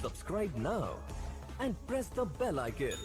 Subscribe now and press the bell icon.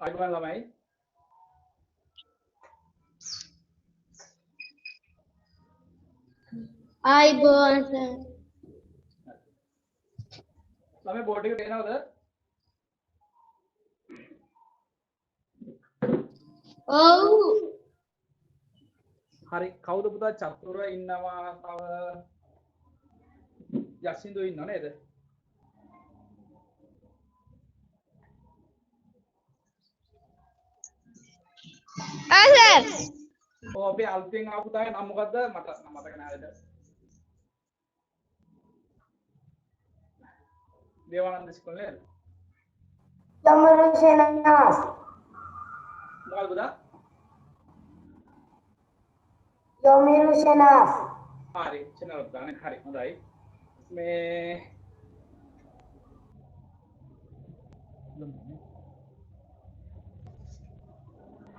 අයිබෝන් ළමයි ආයිබෝන් sir. ළමයි බෝඩ් එකට එනවද? ඔව්. හරි කවුද පුතා චතුර ඉන්නවා තව යසින්දු ඉන්නව නේද? සර්. ඔව් අපි අලුතෙන් ආපු පුතාගේ නම මොකද්ද? මට මතක නැහැ නේද? දේවානන්ද ඉස්කෝලේ නේද? Yamiru Shenas. මොකක්ද පුතා? Yamiru Shenas. හරි channel එක දාන්න හරි හොඳයි මේ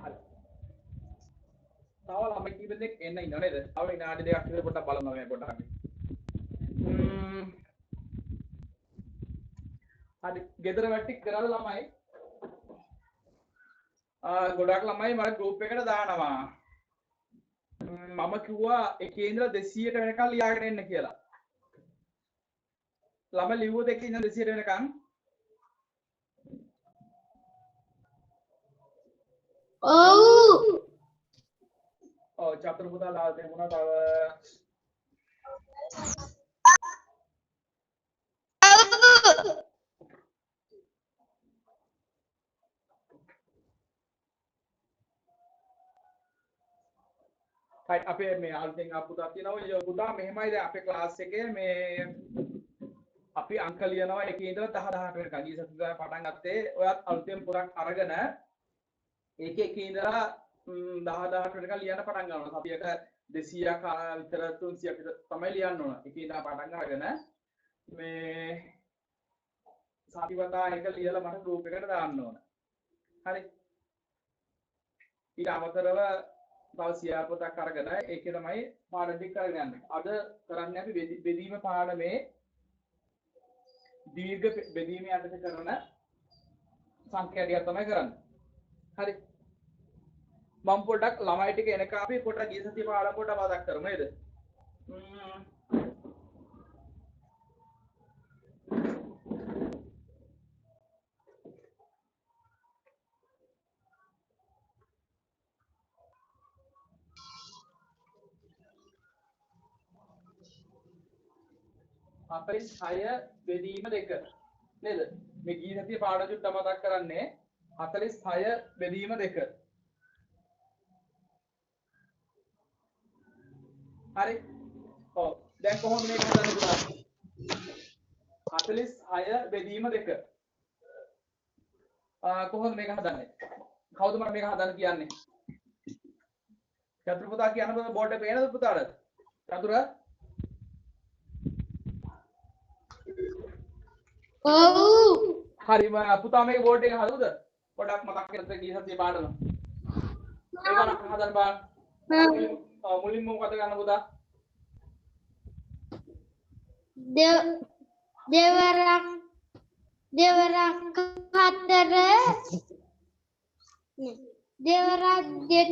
හරි තව ළමයි කීප දෙනෙක් එන්න ඉන්නව නේද? තව විනාඩි දෙකක් විතර පොඩ්ඩක් බලමු මේ පොඩ්ඩක් අපි හරි ගෙදර වැටි කරලා ළමයි ගොඩක් ළමයි මම ගෲප් එකට දානවා මම කිව්වා එකේ ඉඳලා 200ට වෙනකන් ලියාගෙන එන්න කියලා. ළමයි ලිව්වොත් එකේ ඉඳලා 200ට වෙනකන්. ඔව්. ඔව් චතුර පුතා ලාල් දෙමුණා තව හරි අපේ මේ අලුතෙන් ආපු පුතා තියෙනවා පුතා මෙහෙමයි දැන් අපේ ක්ලාස් එකේ මේ අපි අංක ලියනවා එකේ ඉඳලා 10 18 වෙනකන් ඊ සතියේ පටන් ගත්තේ ඔයත් අලුතෙන් පොරක් අරගෙන ඒකේ එකේ ඉඳලා 10 18 වෙනකන් ලියන්න පටන් ගන්නවා සතියක 200ක් විතර 300ක් විතර තමයි ලියන්න ඕන එකේ ඉඳලා පටන් අරගෙන මේ සතිපතා එක ලියලා මට ගෲප් එකට දාන්න ඕන හරි ඊට අමතරව තව සියා පොතක් අරගෙන ඒකේ තමයි පාඩම් ටික කරගෙන යන්නේ. අද කරන්නේ අපි බෙදීම පාඩමේ දීර්ඝ බෙදීම යටතේ කරන සංඛ්‍යා ටික තමයි කරන්නේ. හරි. මම පොඩ්ඩක් ළමයි ටික එනක අපි පොඩ්ඩක් ගිය සතියේ පාඩම් පොඩ්ඩක් මතක් කරමු නේද? අපේ 6 බෙදීම 2 නේද මේ ගිය සතියේ පාඩම චුට්ට මතක් කරන්නේ 46 බෙදීම 2 හරි ඔව් දැන් කොහොමද මේක හදන්නේ පුතා 46 බෙදීම 2 කොහොමද මේක හදන්නේ කවුද මට මේක හදන්න කියන්නේ චතුර පුතා කියන්න බෝඩ් එක පේනද පුතාට චතුර ඔව්. හරි පුතා මේක බෝඩ් එක හදුවද පොඩක් මතක් කරලා ගිය සතියේ පාඩම ඒක නම් හදන්න බෑ මුලින්ම මොකද ගන්න පුතා දෙවරක් 4 දෙවරක් දෙක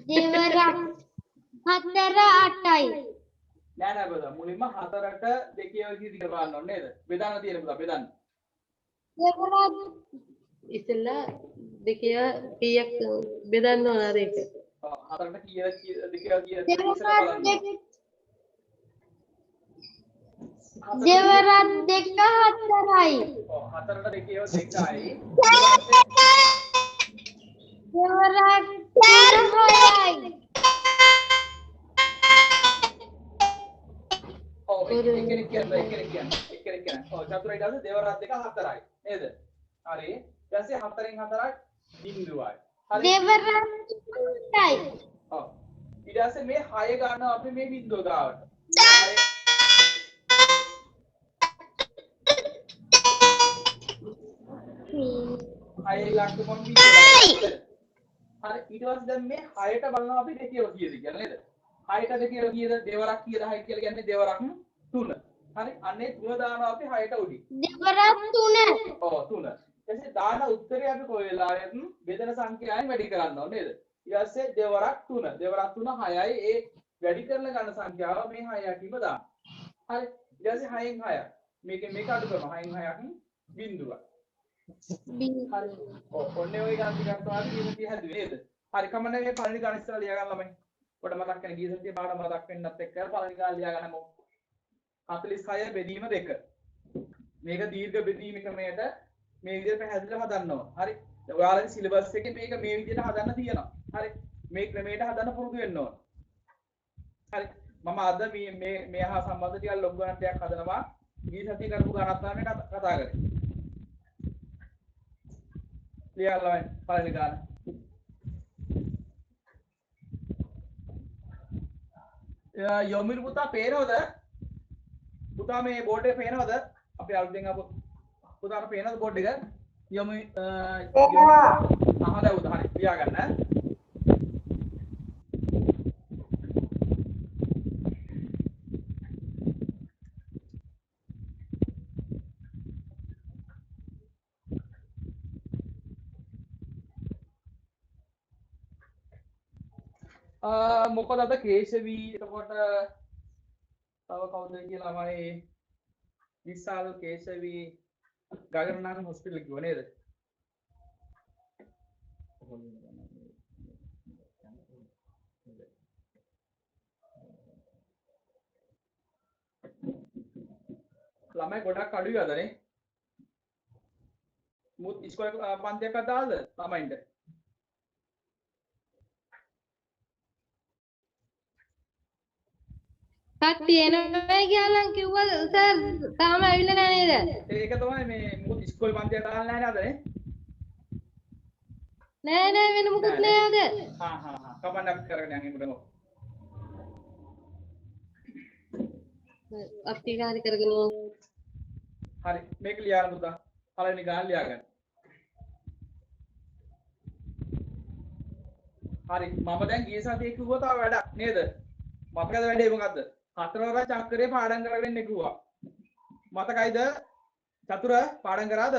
දෙවරක් හතර අටයි නෑ පුතා මුලින්ම 4ට 2 විදිහට ඉඳ බලන්න ඕනේ නේද? බෙදන්න තියෙන පුතා බෙදන්න. දෙවරක් ඉස්සෙල්ලා දෙකේ කීයක් බෙදන්න ඕන අර එක. ඔව් 4ට කීයද දෙකේ කීයද දෙවරක් ඉස්සෙල්ලා බලන්න. දෙක දෙවරක් දෙක හතරයි ඔව් 4ට 2 2යි. දෙවරක් තුන හයයි ඔව් එක්කෙනෙක් කියන්න. ඔව් චතුරයි ඊට පස්සේ දෙවරක් දෙක 4යි නේද? හරි. ඊට පස්සේ 4න් 4ක් බිංදුවයි. හරි. දෙවරක් තුනයි ඔව්. ඊට පස්සේ මේ 6 ගන්නවා අපි මේ බිංදුව ගාවට. 6 ලක්ෂ මොන් බිංදුව. හරි. ඊට පස්සේ දැන් මේ 6ට බලනවා අපි දෙකේව කීයද කියලා නේද? 6ට දෙකේව කීයද? දෙවරක් කීයද? 6 කියලා කියන්නේ දෙවරක් 3. හරි. අන්නේ 3 දානවා අපි 6ට උඩින්. දෙවරක් තුන ඔව් 3. ඊටසේ දාන උත්තරේ අපි කොයි වෙලාවෙත් බෙදෙන සංඛ්‍යාවෙන් වැඩි කරන්න ඕනේ නේද? ඊට පස්සේ දෙවරක් 3. දෙවරක් 3 6යි. ඒ වැඩි කරන ගන්න සංඛ්‍යාව මේ 6 යටින්ම දාන්න. හරි. ඊට පස්සේ 6න් 6ක්. මේක අඩු කරනවා. 6න් 6ක් බිංදුවක්. හරි. ඔව් ඔන්නේ ඔය ගන්න ටිකක් තමයි ගීසතිය හැදුවේ නේද? හරි කමන්නේ මේ පළවෙනි ගණන් ඉස්සරහ ලියා ගන්න ළමයි. පොඩ මතක් වෙන ගීසතිය පාඩම මතක් වෙන්නත් එක්ක පළවෙනි ගාන ලියා ගන්නමු. 46 බෙදීම 2. මේක දීර්ඝ බෙදීම ක්‍රමයට මේ විදිහට පැහැදිලිව හදන්න ඕන. හරි. ඔයාලගේ සිලබස් එකේ මේක මේ විදිහට හදන්න තියෙනවා. හරි. මේ ක්‍රමයට හදන්න පුරුදු වෙන්න ඕන. හරි. මම අද මේ හා සම්බන්ධ ටිකක් ලොග් ගණන් ටිකක් හදනවා. ගීසතිය කරපු ගණන් තමයි කතා කරන්නේ. ලියා ගන්න පළවෙනි ගාන. යොමිර් පුතා පේනවද? පුතා මේ බෝඩ් එක පේනවද? අපි අලුතෙන් ආපු පුතාට පේනවද බෝඩ් එක? යොමි අහලා උදා හරි ලියා ගන්න. මොකද අද කේශවී එතකොට තව කවුද කියලා මම විශාල කේශවී ගගනනාරන් හොස්පිටල් කිව්ව නේද? ළමයි ගොඩක් අඩුයි අදනේ. මුත් ඉස්කෝලේ පන්තියක් අදාළද ළමයින්ට? කට්ටිය එනවා කියලා කිව්වා සර් තාම ඇවිල්ලා නැහැ නේද? ඒක තමයි මේ මුත් ඉස්කෝලේ පන්තියක් දාන්න නැහැ නේද අදනේ? නෑ වෙන මොකුත් නෑ අද. කමන්නක් කරගෙන යන්න ඉමුදම. අපි කාර්ය කරගෙන යමු. හරි මේක ලියාගන්න පුතා. පළවෙනි ගාන ලියා ගන්න. හරි මම දැන් ගිය සතියේ කිව්වා තව වැඩක් නේද? මතකද වැඩේ මොකද්ද? හතරවර චක්‍රේ පාඩම් කරගෙන ඉන්න කිව්වා. මතකයිද? චතුර පාඩම් කරාද?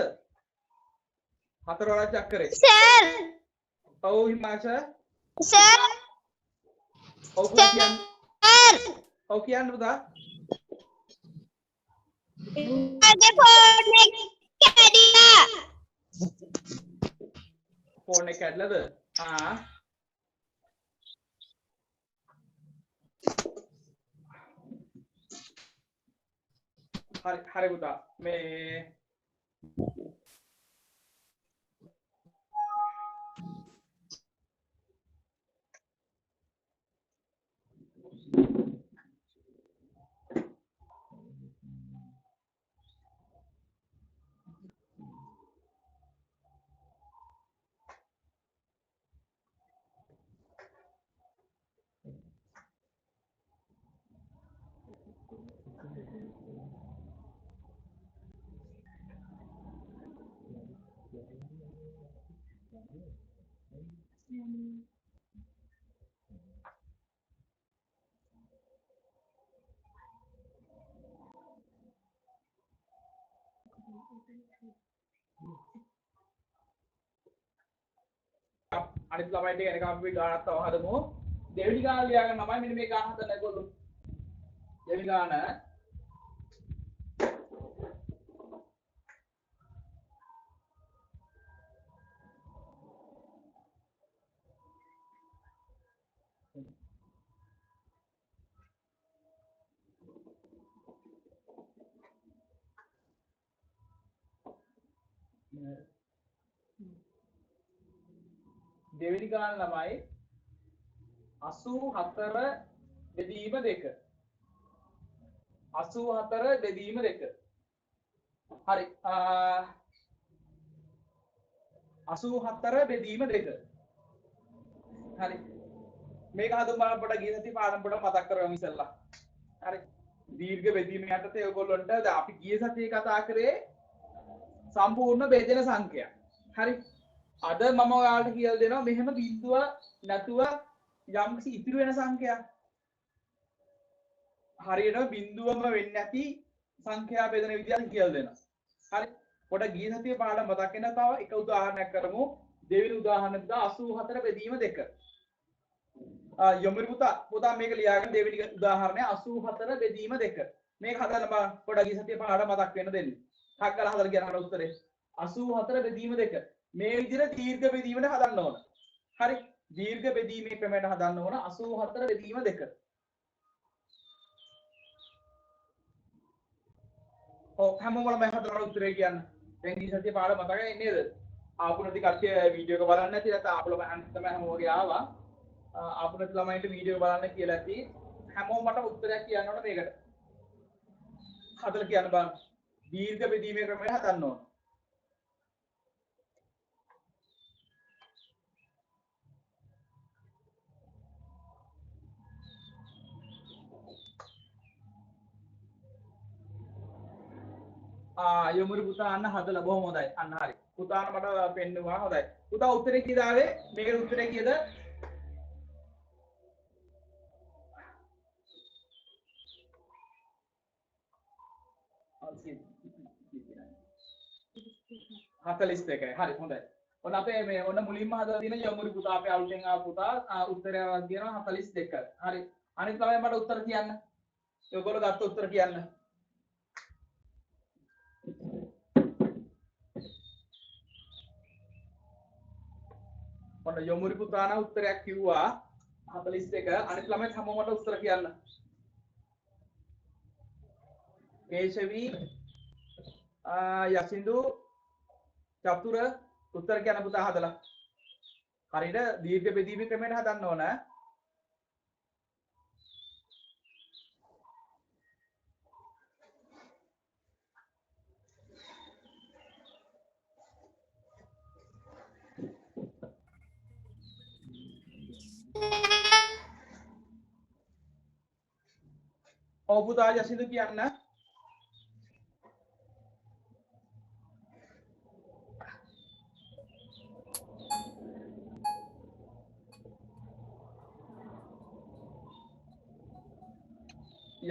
හතරවර චක්‍රේ. සර් ඔව් හිමාංශ. සර් ඔව් කියන්නේ. ඔව් කියන්න පුතා. මගේ ෆෝන් එක කැඩිලා. ෆෝන් එක කැඩලාද? හරි පුතා මේ අනිත් ළමයිට එනකම් අපි ගානක් තව හදමු. දෙවෙනි ගාන ලියා ගන්න ළමයි මෙන්න මේ ගාන හදන්න ඒගොල්ලෝ. දෙවෙනි ගාන දෙවෙනි ගාන ළමයි 84 බෙදීම 2 84 බෙදීම 2 හරි 84 බෙදීම 2 හරි මේක හදුම් බලන්න පොඩ ගිය සතිය පාඩම් පොඩ මතක් කරගමු ඉස්සෙල්ලා හරි දීර්ඝ බෙදීම යටතේ ඔයගොල්ලන්ට දැන් අපි ගිය සතියේ කතා කරේ සම්පූර්ණ බෙදෙන සංඛ්‍යා හරි අද මම ඔයාලට කියලා දෙනවා මෙහෙම බිඳුව නැතුව යම්කිසි ඉතිරි වෙන සංඛ්‍යා හරියට බිඳුවම වෙන්නේ නැති සංඛ්‍යා බෙදෙන විදිහට කියලා දෙනවා හරි පොඩ ගිය සතියේ පාඩම මතක් වෙන තව එක උදාහරණයක් කරමු දෙවෙනි උදාහරණය 84 බෙදීම 2 යොමුරු පුතා මේක ලියාගන්න දෙවෙනි උදාහරණය 84 බෙදීම 2 මේක හදන්න බා පොඩ ගිය සතියේ පාඩම මතක් වෙන්න දෙන්න ටක් ගාලා හදලා කියන අර උත්තරේ 84 බෙදීම 2 මේ විදිහට දීර්ඝ බෙදීමට හදන්න ඕන. හරි. දීර්ඝ බෙදීමේ ක්‍රමයට හදන්න ඕන 84 බෙදීම 2. ඔව් හැමෝම මම හදලා උත්තරේ කියන්න. දැන් ඊ සතියේ පාඩම මතකයි නේද? ආපු නැති කට්ටිය වීඩියෝ එක බලන්න නැති නැත්නම් ආපු ළමයන් තමයි හැමෝගේ ආවා. ආපු නැති ළමයින්ට වීඩියෝ බලන්න කියලා ඇති. හැමෝම මට උත්තරයක් කියන්න ඕන මේකට. හදලා කියන්න බලන්න. දීර්ඝ බෙදීමේ ක්‍රමයට හදන්න ඕන. යොමුරු පුතා අන්න හදලා බොහොම හොඳයි. අන්න හරි. පුතාට මට පෙන්නුවා හොඳයි. පුතා උත්තරේ කීයද ආවේ? මේකේ උත්තරේ කීයද? හතලිස් දෙකයි. හරි හොඳයි. ඔන්න අපේ මේ ඔන්න මුලින්ම හදලා තියෙන යොමුරු පුතා අපේ අලුතෙන් ආව පුතා උත්තරය කියනවා 42. හරි. අනිත් ළමයි මට උත්තර කියන්න. ඔයගොල්ලෝ ගත්ත උත්තර කියන්න. ඔන්න යොමුරු පුතාන උත්තරයක් කිව්වා 42 අනිත් ළමයිත් හැමෝමට උත්තර කියන්න. කේශවි යසින්දු චතුර උත්තර කියන්න පුතා හදලා. හරියට දීර්ඝ බෙදීමේ ක්‍රමයට හදන්න ඕන. ඔව් පුතා යසින්දු කියන්න.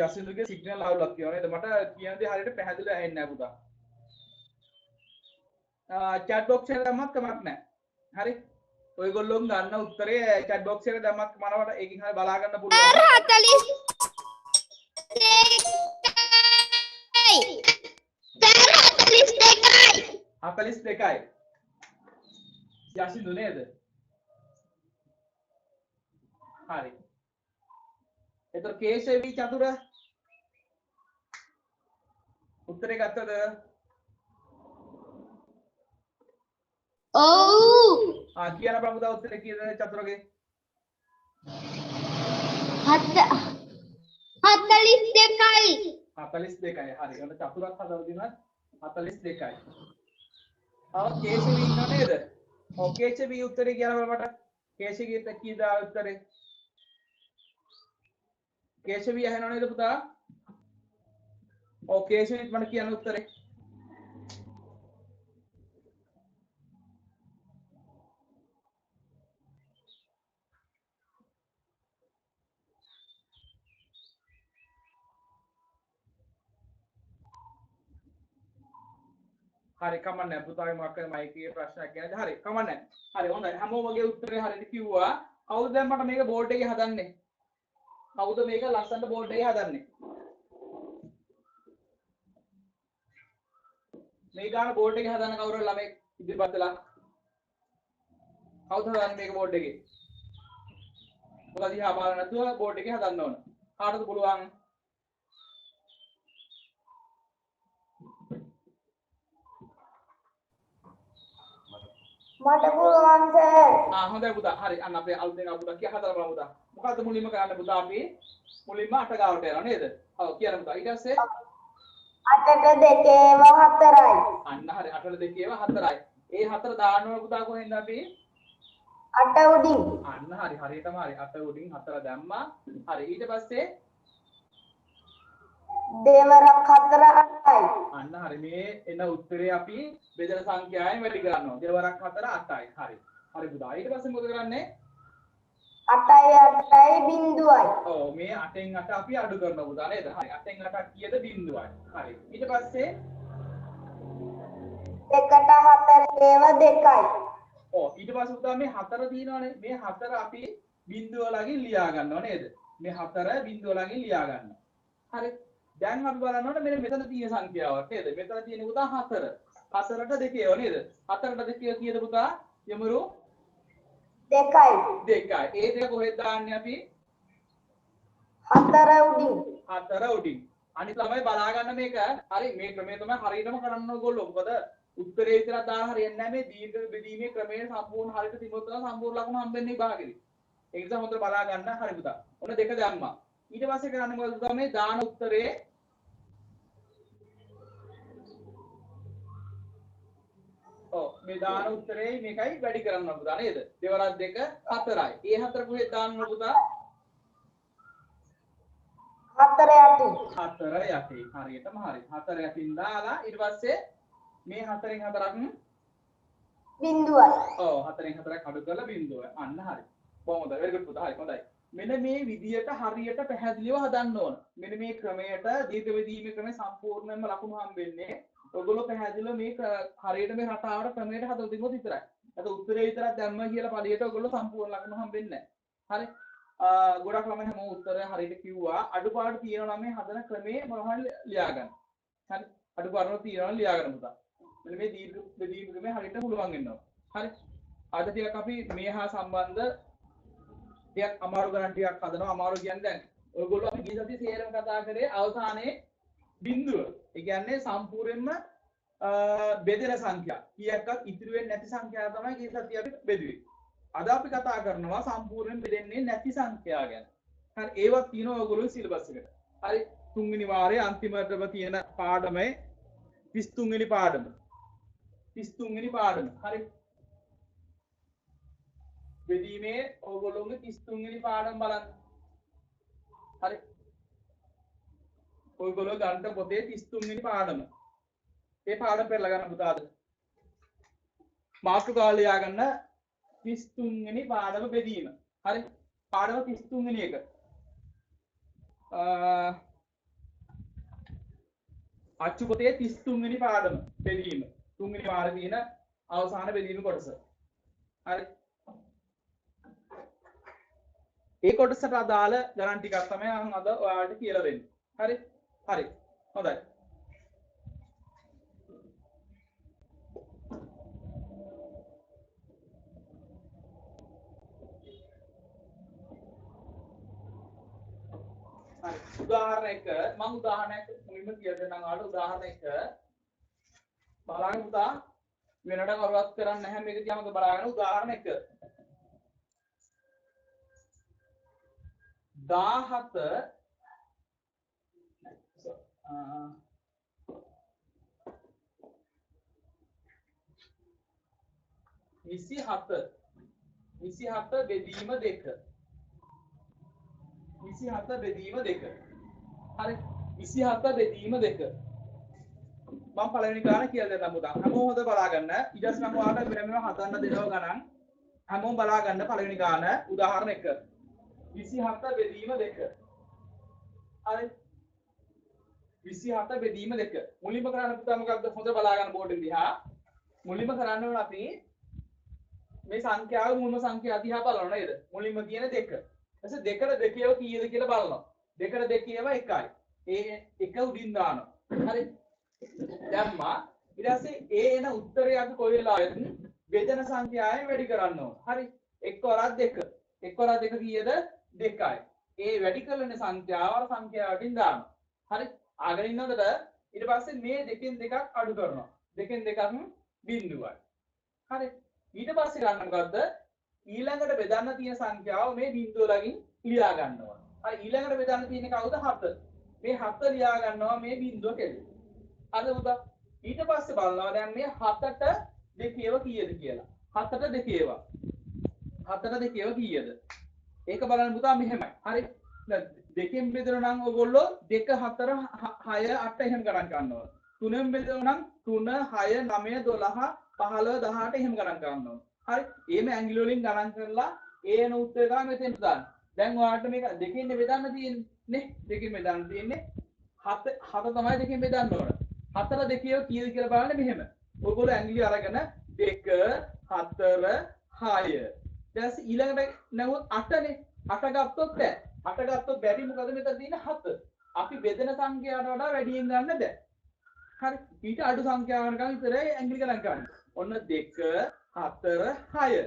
යසින්දුගේ සිග්නල් අවුලක් තියෙනවා නේද? මට කියන දේ හරියට පැහැදිලිව ඇහෙන්නේ නැහැ පුතා. chat box එකට දැම්මත් කමක් නැහැ. හරි? ඔයගොල්ලෝ ගන්න උත්තරේ chat box එකට දැම්මත් මනවට ඒකින් හරිය බලා ගන්න පුළුවන්. 42යි. යසින්දු නේද? හරි. එතකොට කේශවි චතුර උත්තරේ ගත්තද? ඔව් කියන ප්‍රමුදා උත්තරේ කීයද චතුරගේ? 42යි. 42යි. හරි. ඔන්න චතුරක් හදලා දෙනවා 42යි. කේශවි ඉන්නව නේද? ඔව් කේශවි උත්තරේ කියනවා මට. කේශවිට කීයද උත්තරේ? කේශවි අහනව නේද පුතා? ඔව් කේශවිත් මට කියන්න උත්තරේ. හරි කමන්නේ පුතාගේ මොකක් කරේ මයිකේ ප්‍රශ්නයක් ගැනද හරි කමන්නේ හරි හොඳයි හැමෝම වගේ උත්තරේ හරියට කිව්වා කවුද දැන් මට මේක බෝඩ් එකේ හදන්නේ කවුද මේක ලස්සනට බෝඩ් එකේ හදන්නේ මේ ගාන බෝඩ් එකේ හදන්න කවුරු හරි ළමෙක් ඉදිරිපත් වෙලා කවුද හදන්නේ මේක බෝඩ් එකේ මොකද දිහා බලන්න නැතුව බෝඩ් එකේ හදන්න ඕන කාටද පුළුවන් මට පුළුවන් සර්. හොඳයි පුතා. හරි. අන්න අපේ අලුතෙන් පුතා කිය හතර බලමු පුතා. මොකද්ද මුලින්ම කරන්න පුතා අපි? මුලින්ම අට ගාවට යනවා නේද? ඔව් කියන්න පුතා. ඊට පස්සේ 8ට 2ව 4යි. අන්න හරි. 8ට 2ව 4යි. ඒ 4 දාන්න ඕන පුතා කොහෙන්ද අපි? 8 උඩින්. අන්න හරි. හරියටම හරි. 8 උඩින් 4 දැම්මා. හරි. ඊට පස්සේ දෙවරක් 4යි. අන්න හරි. මේ එන උත්තරේ අපි බෙදෙන සංඛ්‍යාවෙන් වැඩි කරනවා. දෙවරක් 4 8යි. හරි. හරි පුතා. ඊට පස්සේ මොකද කරන්නේ? 8යි බිංදුවයි. ඔව් මේ 8න් 8 අපි අඩු කරනවා පුතා නේද? හරි 8න් 8 කීයද බිංදුවයි. හරි. ඊට පස්සේ 2ට 4ව 2යි. ඔව් ඊට පස්සේ පුතා මේ 4 තියෙනවානේ. මේ 4 අපි බිංදුව ළඟින් ලියා ගන්නවා නේද? මේ 4 බිංදුව ළඟින් ලියා ගන්නවා. හරි. දැන් අපි බලනකොට මෙන්න මෙතන තියෙන සංඛ්‍යාවක් නේද? මෙතන තියෙන පුතා 4. 4ට 2ව නේද? 4ට 2 කීයද පුතා? යමුරු 2යි. 2යි. ඒ දෙක කොහෙද දාන්නේ අපි? 4 උඩින්. 4 උඩින්. අනිත් ළමයි බලා ගන්න මේක. හරි මේ ක්‍රමය තමයි හරියටම කරන්න ඕගොල්ලෝ. මොකද උත්තරේ විතරක් දාලා හරියන්නේ නැහැ මේ දීර්ඝ බෙදීමේ ක්‍රමය සම්පූර්ණ හරියට තිබුණොත් තමයි සම්පූර්ණ ලකුණු හම්බෙන්නේ විභාගෙදි. ඒ නිසා හොඳට බලා ගන්න. හරි පුතා. ඔන්න දෙක දැම්මා. ඊට පස්සේ කරන්නේ මොකද පුතා මේ දාන උත්තරේ මේ දාන උත්තරේ මේකයි වැඩි කරන්න ඕන පුතා නේද? දෙවරක් 2 4යි. ඒ 4 කොහෙද දාන්න ඕන පුතා? 4 යටි. 4 යටි. හරියටම හරි. 4 යටින් දාලා ඊට පස්සේ මේ 4න් 4ක් බිංදුවයි. ඔව් 4න් 4ක් අඩු කරලා බිංදුව. අන්න හරි. බොහොම හොඳයි. very good පුතා. හරි හොඳයි. මෙන්න මේ විදියට හරියට පැහැදිලිව හදන්න ඕන. මෙන්න මේ ක්‍රමයට දීර්ඝ බෙදීමේ ක්‍රමය සම්පූර්ණයෙන්ම ලකුණු හම්බෙන්නේ ඔයගොල්ලෝ පැහැදිලිව මේ හරියට මේ රටාවට ක්‍රමයට හදලා තිබුණොත් විතරයි. අද උත්තරේ විතරක් දැම්ම කියලා පළියට ඔයගොල්ලෝ සම්පූර්ණ ලකුණු හම්බෙන්නේ නැහැ. හරි. ගොඩක් ළමයි හැමෝම උත්තරය හරියට කිව්වා. අඩුපාඩු තියෙනවා නම් මේ හදන ක්‍රමේ මොනවද ලියා ගන්න. හරි. අඩුපාඩු තියෙනවා නම් ලියා ගන්න පුතා. මෙන්න මේ දීර්ඝ බෙදීම ක්‍රමේ හරියට පුළුවන් වෙනවා. හරි. අද ටිකක් අපි මේ හා සම්බන්ධ ටිකක් අමාරු ගණන් ටිකක් හදනවා. අමාරු කියන්නේ දැන් ඔයගොල්ලෝ අපි ගිය සතියේ සේරම කතා කරේ අවසානයේ බිඳුව. ඒ කියන්නේ සම්පූර්ණයෙන්ම බෙදෙන සංඛ්‍යා. කීයක්වත් ඉතිරි වෙන්නේ නැති සංඛ්‍යාව තමයි ගිය සතියේ අපි බෙදුවේ. අද අපි කතා කරනවා සම්පූර්ණයෙන් බෙදෙන්නේ නැති සංඛ්‍යා ගැන. හරි ඒවත් තියෙනවා ඔයගොල්ලෝ සිලබස් එකට. හරි තුන්වෙනි වාරයේ අන්තිමටම තියෙන පාඩමේ 33 වෙනි පාඩම. 33 වෙනි පාඩම. හරි. බෙදීමේ ඔයගොල්ලෝගේ 33 වෙනි පාඩම බලන්න. හරි. ඔයගොල්ලෝ ගන්න පොතේ 33 වෙනි පාඩම. මේ පාඩම පෙරලා ගන්න පුතාද? මාතෘකාව ලියා ගන්න 33 වෙනි පාඩම බෙදීම. හරි. පාඩම 33 වෙනි එක. අච්චු පොතේ 33 වෙනි පාඩම බෙදීම. 3 වෙනි පාඩේ තියෙන අවසාන බෙදීම කොටස. හරි. ඒ කොටසට අදාළ ගණන් ටිකක් තමයි මම අද ඔයාලට කියලා දෙන්නේ. හරි? හරි. හොඳයි. හරි. උදාහරණයක මම උදාහරණයක් මුලින්ම කියලා දෙන්නම් ඔයාලට උදාහරණයක බලන්න පුතා වෙනට කරුවත් කරන්නේ නැහැ මේක කියමද බලාගෙන උදාහරණයක 17 27 බෙදීම 2 27 බෙදීම 2 හරි 27 බෙදීම 2 මම පළවෙනි ගාන කියලා දෙන්නම් පුතා හැමෝම හොඳ බලා ගන්න ඊට පස්සේ මම ඔයාලට වෙනම හදන්න දෙනවා ගණන් හැමෝම බලා ගන්න පළවෙනි ගාන උදාහරණ 1 27 බෙදීම 2 හරි 27 බෙදීම 2. මුලින්ම කරන්න පුතා මොකක්ද? හොඳ බලා ගන්න බෝඩ් එක දිහා. මුලින්ම කරන්න ඕන අපි මේ සංඛ්‍යාව මුල්ම සංඛ්‍යාව දිහා බලනවා නේද? මුලින්ම තියෙන 2. ඊට දෙකට දෙකේව කීයද කියලා බලනවා. දෙකට දෙකේව 1යි. ඒ එක උඩින් දානවා. හරි. දැම්මා. ඊට පස්සේ ඒ එන උත්තරය අපි කොයි වෙලාවෙත් බෙදෙන සංඛ්‍යාවෙන් වැඩි කරන්න ඕන. හරි. 1 වරක් 2. 1 වරක් 2 කීයද? 2යි. ඒ වැඩි කරන සංඛ්‍යාව සංඛ්‍යාවකින් දානවා. හරි. ආගෙන ඉන්නකොට ඊට පස්සේ මේ දෙකෙන් දෙකක් අඩු කරනවා. දෙකෙන් දෙකක් බිඳුවයි. හරි. ඊට පස්සේ ගන්න මොකද්ද? ඊළඟට බෙදන්න තියෙන සංඛ්‍යාව මේ බිඳුව ළඟින් ලියා ගන්නවා. හරි. ඊළඟට බෙදන්න තියෙන්නේ කවුද? 7. මේ 7 ලියා ගන්නවා මේ බිඳුව කෙරේ. හරි උදා. ඊට පස්සේ බලනවා දැන් මේ 7ට දෙකේව කීයද කියලා. 7ට දෙකේව. 7ට දෙකේව කීයද? ඒක බලන්න පුතා මෙහෙමයි. හරි. දෙකෙන් බෙදනවා නම් ඔයගොල්ලෝ 2 4 6 8 එහෙම ගණන් ගන්නවා. තුනෙන් බෙදනවා නම් 3 6 9 12 15 18 එහෙම ගණන් ගන්නවා. හරි. එහෙම ඇඟිලි වලින් ගණන් කරලා ඒන උත්තරය තමයි මෙතෙන් දාන්න. දැන් ඔයාලට මේක දෙකෙන් බෙදන්න තියෙන්නේ නේ. දෙකෙන් බෙදන්න තියෙන්නේ 7 තමයි දෙකෙන් බෙදන්න ඕන. 4 දෙකේව කීයද කියලා බලන්න මෙහෙම. ඔයගොල්ලෝ ඇඟිලි අරගෙන 2 4 6 ඊට ඊළඟට නැවුවොත් 8නේ. 8 ගත්තොත් බෑ. 8 ගත්තොත් බැරි මොකද මෙතන තියෙන 7. අපි බෙදෙන සංඛ්‍යාවට වඩා වැඩියෙන් ගන්න බෑ. හරි. ඊට අඩු සංඛ්‍යාවකට විතරයි ඇඟිලි ගණන් කරන්නේ. ඔන්න 2 4 6.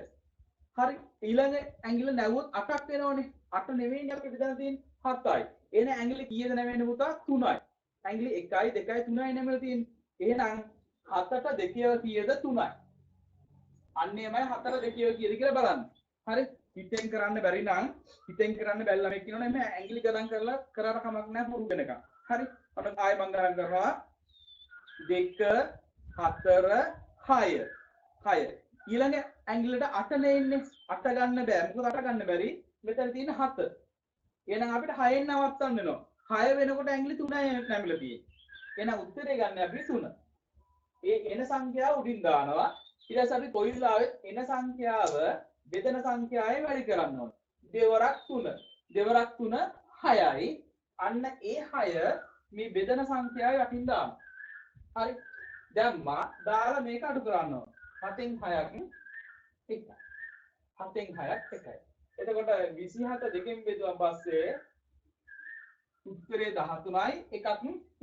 හරි. ඊළඟ ඇඟිල්ල නැවුවොත් 8ක් වෙනවනේ. 8 නෙවෙයිනේ අපි බෙදන්න තියෙන්නේ 7යි. එන ඇඟිලි කීයද නැවෙන්නේ පුතා? 3යි. ඇඟිලි 1යි 2යි 3යි නැමෙලා තියෙන්නේ. එහෙනම් 7ට දෙකේව කීයද? 3යි. අන්න එමය 7ට දෙකේව කීයද කියලා බලන්න. හරි. හිතෙන් කරන්න බැරි නම් හිතෙන් කරන්න බැල්ලා මේක කියනවනේ මේ ඇඟිලි ගණන් කරලා කරාට කමක් නැහැ පුරුදු වෙනකම්. හරි. අන්න ආයෙ මම ගණන් කරනවා 2 4 6 6. ඊළඟ ඇඟිල්ලට 8 නේ ඉන්නේ. 8 ගන්න බෑ. මොකද 8 ගන්න බැරි. මෙතන තියෙන 7. එහෙනම් අපිට 6ෙන් නවත්තන්න වෙනවා. 6 වෙනකොට ඇඟිලි 3යි නැමිලා තියෙන්නේ. එහෙනම් උත්තරේ ගන්න අපි 3. ඒ එන සංඛ්‍යාව උඩින් දානවා. ඊට පස්සේ අපි කොයි වෙලාවෙත් එන සංඛ්‍යාව බෙදෙන සංඛ්‍යාවෙන් වැඩි කරන්න ඕන. දෙවරක් 3. දෙවරක් 3 6යි. අන්න ඒ 6 මේ බෙදෙන සංඛ්‍යාවේ යටින් දානවා. හරි. දැම්මා දාලා මේක අඩු කරන්න ඕන. 7න් 6ක් 1යි. 7න් 6ක් 1යි. එතකොට 27 දෙකෙන් බෙදුවාන් පස්සේ උත්තරේ 13යි එකක්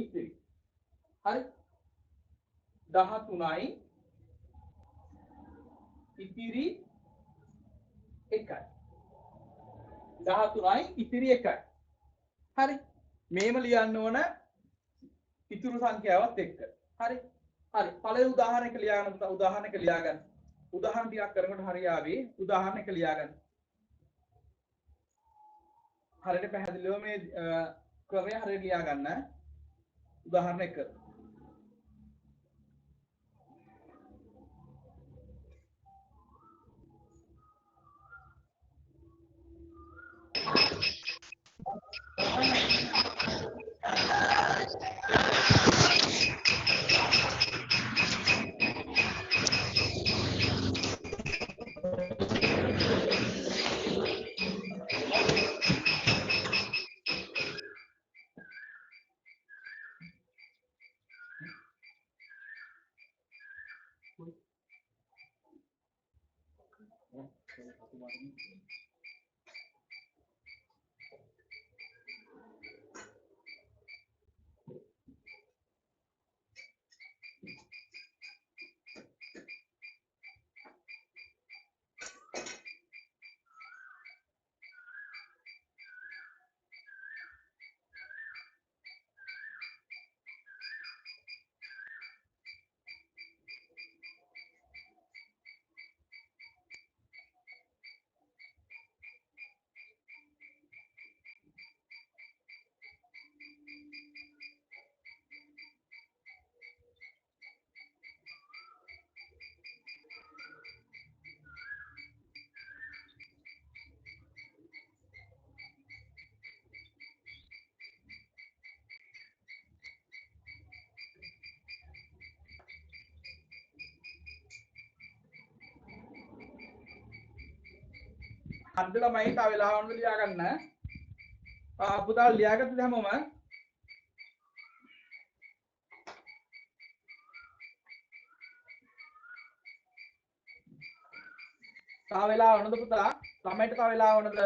ඉතිරි. හරි. 13යි ඉතිරි 1යි. 13යි ඉතිරි 1යි. හරි. මේම ලියන්න ඕන ඉතුරු සංඛ්‍යාවත් එක්ක. හරි. හරි. පළවෙනි උදාහරණයක ලියාගන්න පුතා. උදාහරණයක ලියාගන්න. උදාහරණ ටිකක් කරනකොට හරියාවේ. උදාහරණයක ලියාගන්න. හරියට පැහැදිලිව මේ ක්‍රමය හරියට ලියාගන්න. උදාහරණ 1. අන්තිම ළමයි තව වෙලාවකට ලියා ගන්න. පුතා ලියාගත්තද හැමෝම? තව වෙලා වුණද පුතා? ළමයිට තව වෙලා වුණද?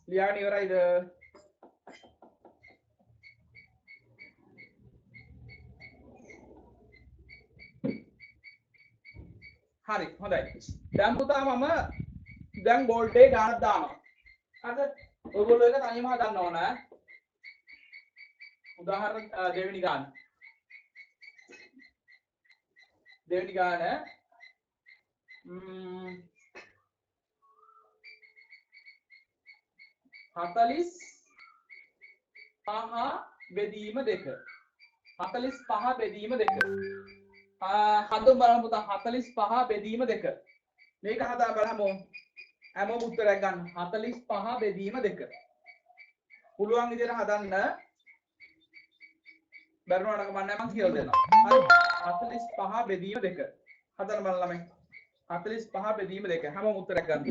ලියාගෙන ඉවරයිද? හරි හොඳයි. දැන් පුතා මම දැන් බෝල්ට් එකේ ගානක් දානවා. හරිද? ඔයගොල්ලෝ එක තනියම හදන්න ඕන. උදාහරණ දෙවෙනි ගාන. දෙවෙනි ගාන 45 බෙදීම 2. 45 බෙදීම 2. හදමු බලමු පුතා 45 බෙදීම 2. මේක හදා බලමු. හැමෝම උත්තරයක් ගන්න. 45 බෙදීම 2. පුළුවන් විදිහට හදන්න. බැරිුණාට කමක් නැහැ මම කියලා දෙනවා. හරි 45 බෙදීම 2. හදන්න බලන්න ළමයි. 45 බෙදීම 2. හැමෝම උත්තරයක් ගන්න.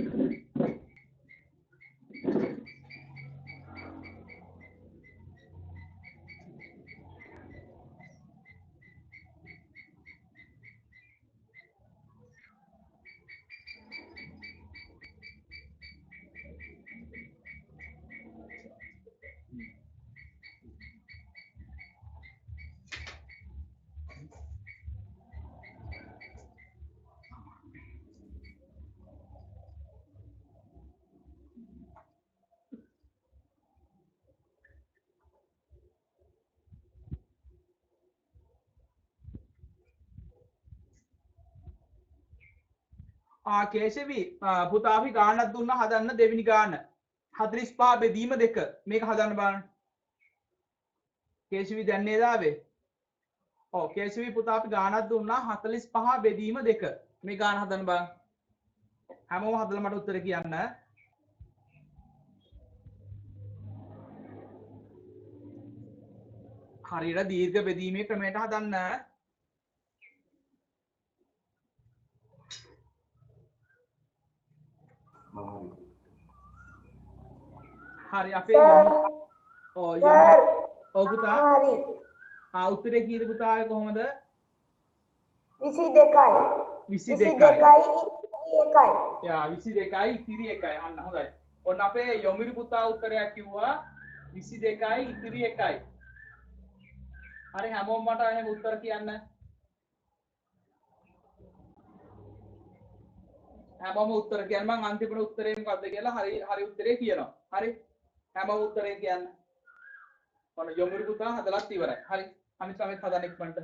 කේශවි පුතා අපි ගානක් දුන්නා හදන්න දෙවෙනි ගාන 45 බෙදීම 2 මේක හදන්න බලන්න කේශවි දැන් නේද ආවේ ඔව් කේශවි පුතා අපි ගානක් දුන්නා 45 බෙදීම 2 මේ ගාන හදන්න බලන්න හැමෝම හදලා මට උත්තර කියන්න හරියට දීර්ඝ බෙදීමේ ක්‍රමයට හදන්න හරි අපේ ඔව් පුතා හරි උත්තරේ කීයද පුතා කොහොමද 22යි 22යි 22යි ඉතිරි 1යි අන්න හොඳයි ඔන්න අපේ යොමිරි පුතා උත්තරයක් කිව්වා 22යි ඉතිරි 1යි හරි හැමෝම මට එහෙම උත්තර කියන්න හැමෝම උත්තර කියන්න මම අන්තිම උත්තරේ මොකද්ද කියලා හරි උත්තරේ කියනවා හරි හැමෝම උත්තරේ කියන්න ඔන්න යොමුරු පුතා හදලත් ඉවරයි හරි අනිත් සමෙත් හදන්න ඉක්මනට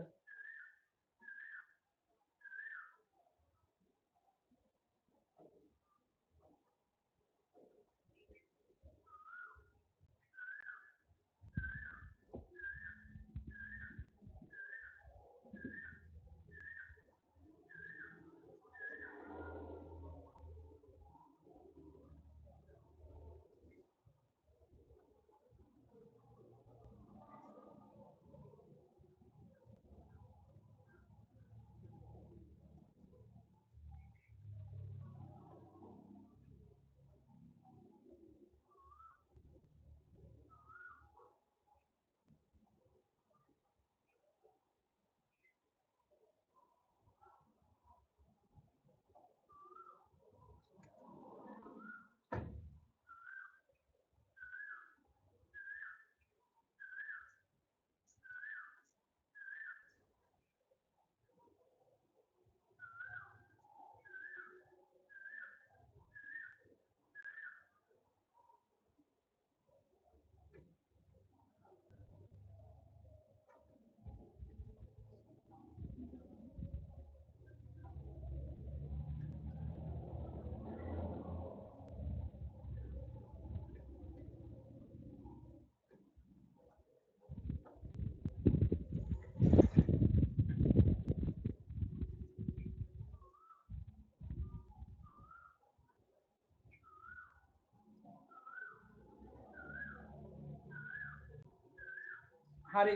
හරි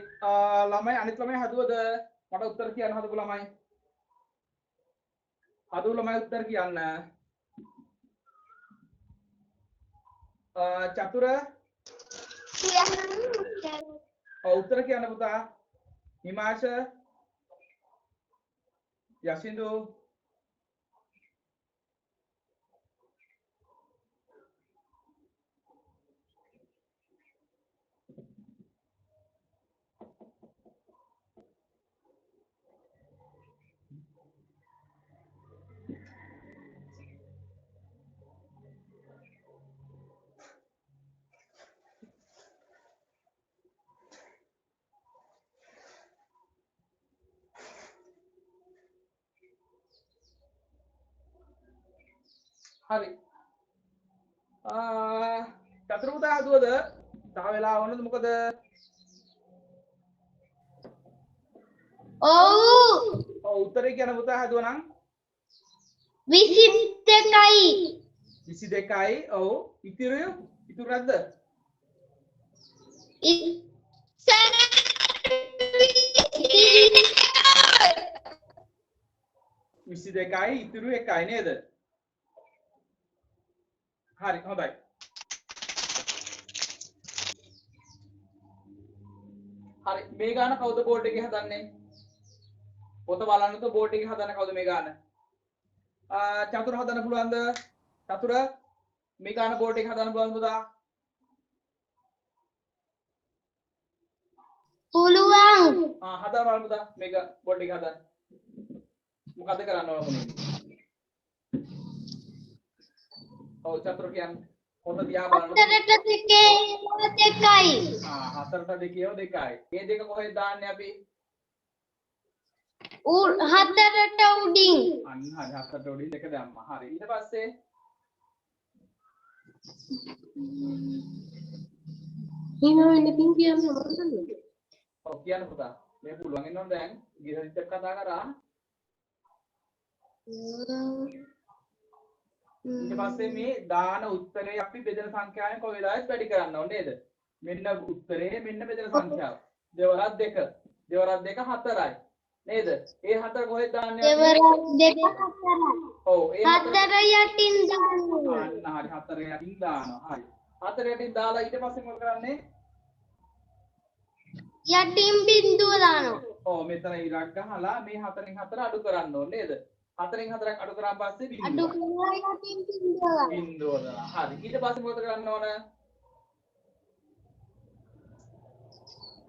ළමයි අනිත් ළමයි හදුවද මට උත්තර කියන්න හදපු ළමයි හදපු ළමයි උත්තර කියන්න චතුර උත්තර කියන්න පුතා හිමාංශ යසින්දු හරි චතුර පුතා හදුවද තව වෙලා වුණොත් මොකද ඔව් ඔව් උත්තරේ කියන පුතා හදුවනම් 22යි 22යි ඔව් ඉතුරු නැද්ද විසි දෙකයි ඉතුරු එකයි නේද හරි හොඳයි හරි මේ ගාන කවුද බෝඩ් එකේ හදන්නේ පොත බලන්නකො බෝඩ් එකේ හදන්න කවුද මේ ගාන චතුර හදන්න පුළුවන්ද චතුර මේ ගාන බෝඩ් එකේ හදන්න පුළුවන්ද පුතා පුළුවන් හදන්න බලන්න පුතා මේක බෝඩ් එකේ හදන්න මොකද කරන්න ඕන මොනේ ඔව් චතුර කියන්නේ පොත දිහා බලන්න හතරට දෙකයි හතරට දෙකේව දෙකයි මේ දෙක කොහෙද දාන්නේ අපි හතරට උඩින් අන්න හරි හතරට උඩින් දෙක දැම්මා හරි ඊට පස්සේ ඊනවන්නේ පින් කියන්නේ මොකද? ඔව් කියන්න පුතා මේ පුළුවන් වෙනවද දැන් ගිරහිට කතා කරා ඊට පස්සේ මේ දාන උත්තරේ අපි බෙදෙන සංඛ්‍යාවෙන් කොයි වෙලාවෙත් වැඩි කරන්න ඕනේ නේද මෙන්න උත්තරේ මෙන්න බෙදෙන සංඛ්‍යාව දෙවරක් දෙක හතරයි නේද ඒ හතර කොහෙද දාන්නේ දෙවරක් දෙක හතරයි ඔව් ඒ හතර යටින් දානවා අන්න හරි හතර යටින් දානවා හරි හතර යටින් දාලා ඊට පස්සේ මොකද කරන්නේ යටින් බිංදුව දානවා ඔව් මෙතන ඉරක් ගහලා මේ හතරෙන් හතර අඩු කරන්න ඕනේ නේද හතරෙන් හතරක් අඩු කරාන් පස්සේ අඩු බිංදුව කරලා යටින් බිංදුව දානවා බිංදුව දාලා හරි ඊට පස්සේ මොකද කරන්න ඕන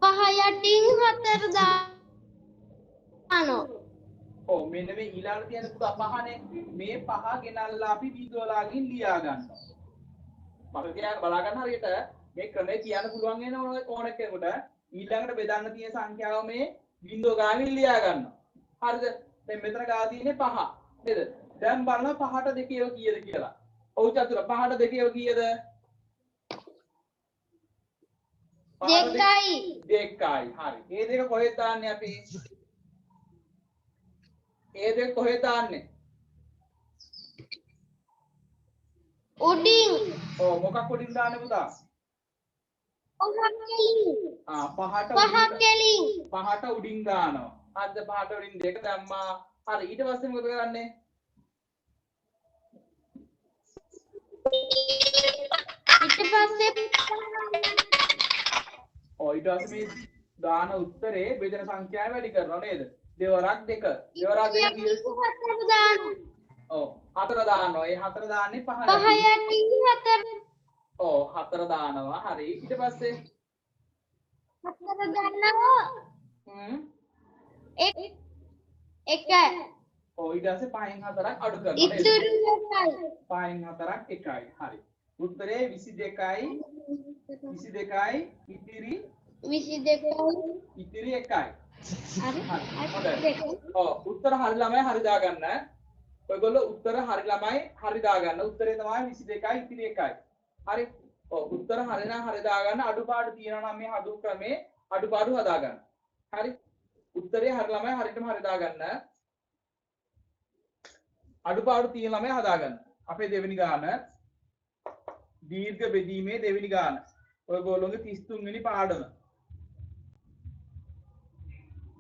පහ යටින් හතර දානවා ඔව් මෙන්න මේ ඊළඟට තියෙන පුතා පහනේ මේ පහ ගෙනල්ලා අපි බිංදුවලාගෙන් ලියා ගන්නවා මම කියන බලා ගන්න හරියට මේ ක්‍රමය කියන්න පුළුවන් වෙන ඕන කෙනෙකුට ඊළඟට බෙදන්න තියෙන සංඛ්‍යාව මේ බිංදුව ගාමින් ලියා ගන්නවා හරිද දැන් මෙතන ගා තියෙන්නේ 5 නේද දැන් බලන්න 5ට 2ව කීයද කියලා ඔව් චතුර 5ට 2ව කීයද දෙකයි දෙකයි හරි මේ දෙක කොහෙද දාන්නේ අපි ඒ දෙක කොහෙද දාන්නේ උඩින් ඔව් මොකක් උඩින් දාන්නේ පුතා පහක් කෙලින් පහට කෙලින් උඩින් දානවා හරිද පහට උඩින් දෙක දැම්මා හරි ඊට පස්සේ මොකද කරන්නේ ඊට පස්සේ ඊට පස්සේ මේ දාන උත්තරේ බෙදෙන සංඛ්‍යාව වැඩි කරනවා නේද දෙවරක් දෙක කීයද හතර දානවා ඔව් හතර දානවා ඒ හතර දාන්නේ පහ පහ යටින් හතර ඔව් හතර දානවා හරි ඊට පස්සේ හතර දානවා එකයි ඔව් ඊට පස්සේ පහෙන් හතරක් අඩු කරනවා නේද ඉතුරු එකයි පහෙන් හතරක් එකයි හරි උත්තරේ 22යි ඉතිරි 22යි එකයි හරි ඔව් උත්තර හරි ළමයි හරි දාගන්න ඔයගොල්ලෝ උත්තර හරි ළමයි හරි දාගන්න උත්තරේ තමයි 22යි ඉතිරි එකයි හරි ඔව් උත්තර හරි නම් හරි දාගන්න අඩුපාඩු තියෙනවා නම් මේ හදු ක්‍රමේ අඩුපාඩු හදාගන්න හරි උත්තරේ හරි ළමයි හරියටම හරි දාගන්න අඩුපාඩු තියෙන ළමයි හදාගන්න අපේ දෙවෙනි ගාන දීර්ඝ බෙදීමේ දෙවෙනි ගාන ඔයගොල්ලෝගේ 33 වෙනි පාඩම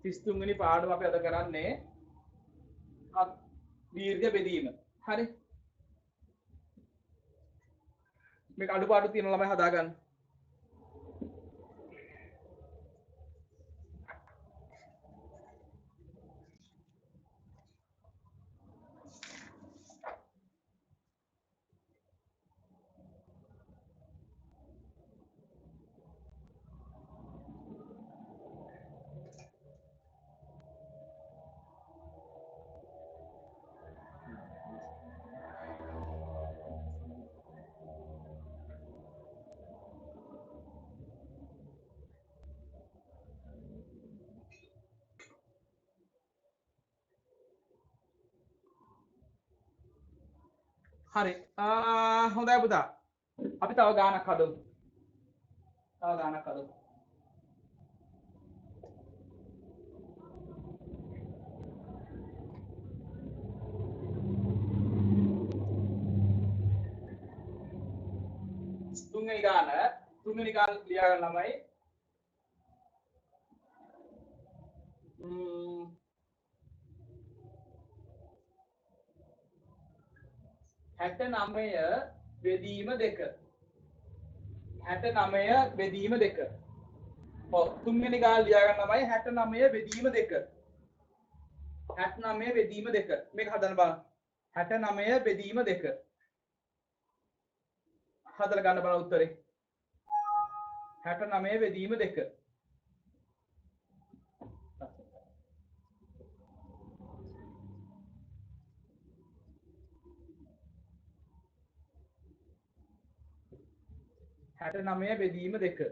33 වෙනි පාඩම අපි අද කරන්නේ දීර්ඝ බෙදීම හරි මේක අඩුපාඩු තියෙන ළමයි හදාගන්න හරි. හොඳයි පුතා. අපි තව ගානක් හදමු. තව ගානක් හදමු. තුන්වෙනි ගාන ලියා ගන්න ළමයි. 69 බෙදීම 2. 69 බෙදීම 2. ඔව් තුන්වෙනි ගාන ලියා ගන්න ළමයි 69 බෙදීම 2. 69 බෙදීම 2. මේක හදන්න බලන්න. 69 බෙදීම 2. හදලා ගන්න බලන්න උත්තරේ. 69 බෙදීම 2. හැට නමය බෙදීම 2.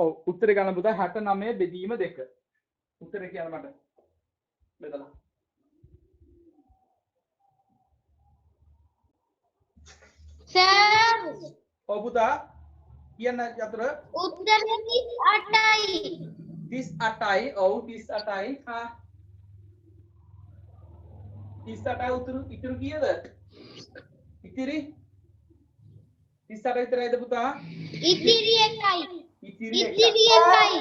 ඔව් උත්තරේ ගන්න පුතා 69 බෙදීම 2. උත්තරේ කියන්න මට. බෙදලා. සර් ඔව් පුතා කියන්න යතුර උත්තරේ 38යි. 38යි. ඔව් 38යි. හා 38යි ඉතුරු කීයද? ඉතිරි 38 විතරයිද පුතා? ඉතිරි එකයි. ඉතිරි එකයි.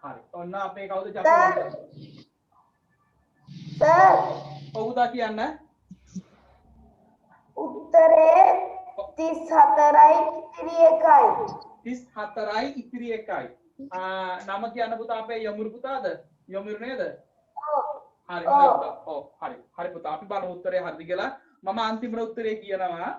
හරි. ඔන්න අපේ කවුද චතුර? සර් ඔව් පුතා කියන්න. උත්තරේ 34යි ඉතිරි 1යි. 34යි ඉතිරි 1යි. නම කියන්න පුතා අපේ යමුරු පුතාද? යමුරු නේද? හරි හරි පුතා. ඔව් හරි. හරි පුතා අපි බලමු උත්තරේ හරිද කියලා. මම අන්තිම උත්තරේ කියනවා.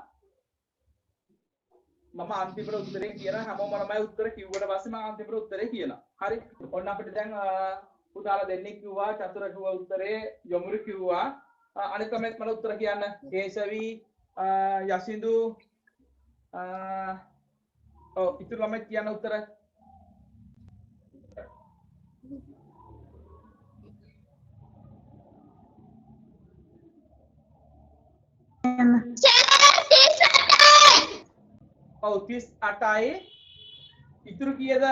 මම අන්තිමට උත්තරේ කියන හැමෝම ළමයි උත්තර කිව්වට පස්සේ මම අන්තිමට උත්තරේ කියනවා. හරි. ඔන්න අපිට දැන් පුතාලා දෙන්නෙක් කිව්වා චතුර කිව්වා උත්තරේ යමුරු කිව්වා. අනිත් කමෙන්ට් මට උත්තර කියන්න. කේසවි යසින්දු ඔව් ඉතුරු ළමයි කියන්න උත්තර. ඔව් 38යි ඉතුරු කීයද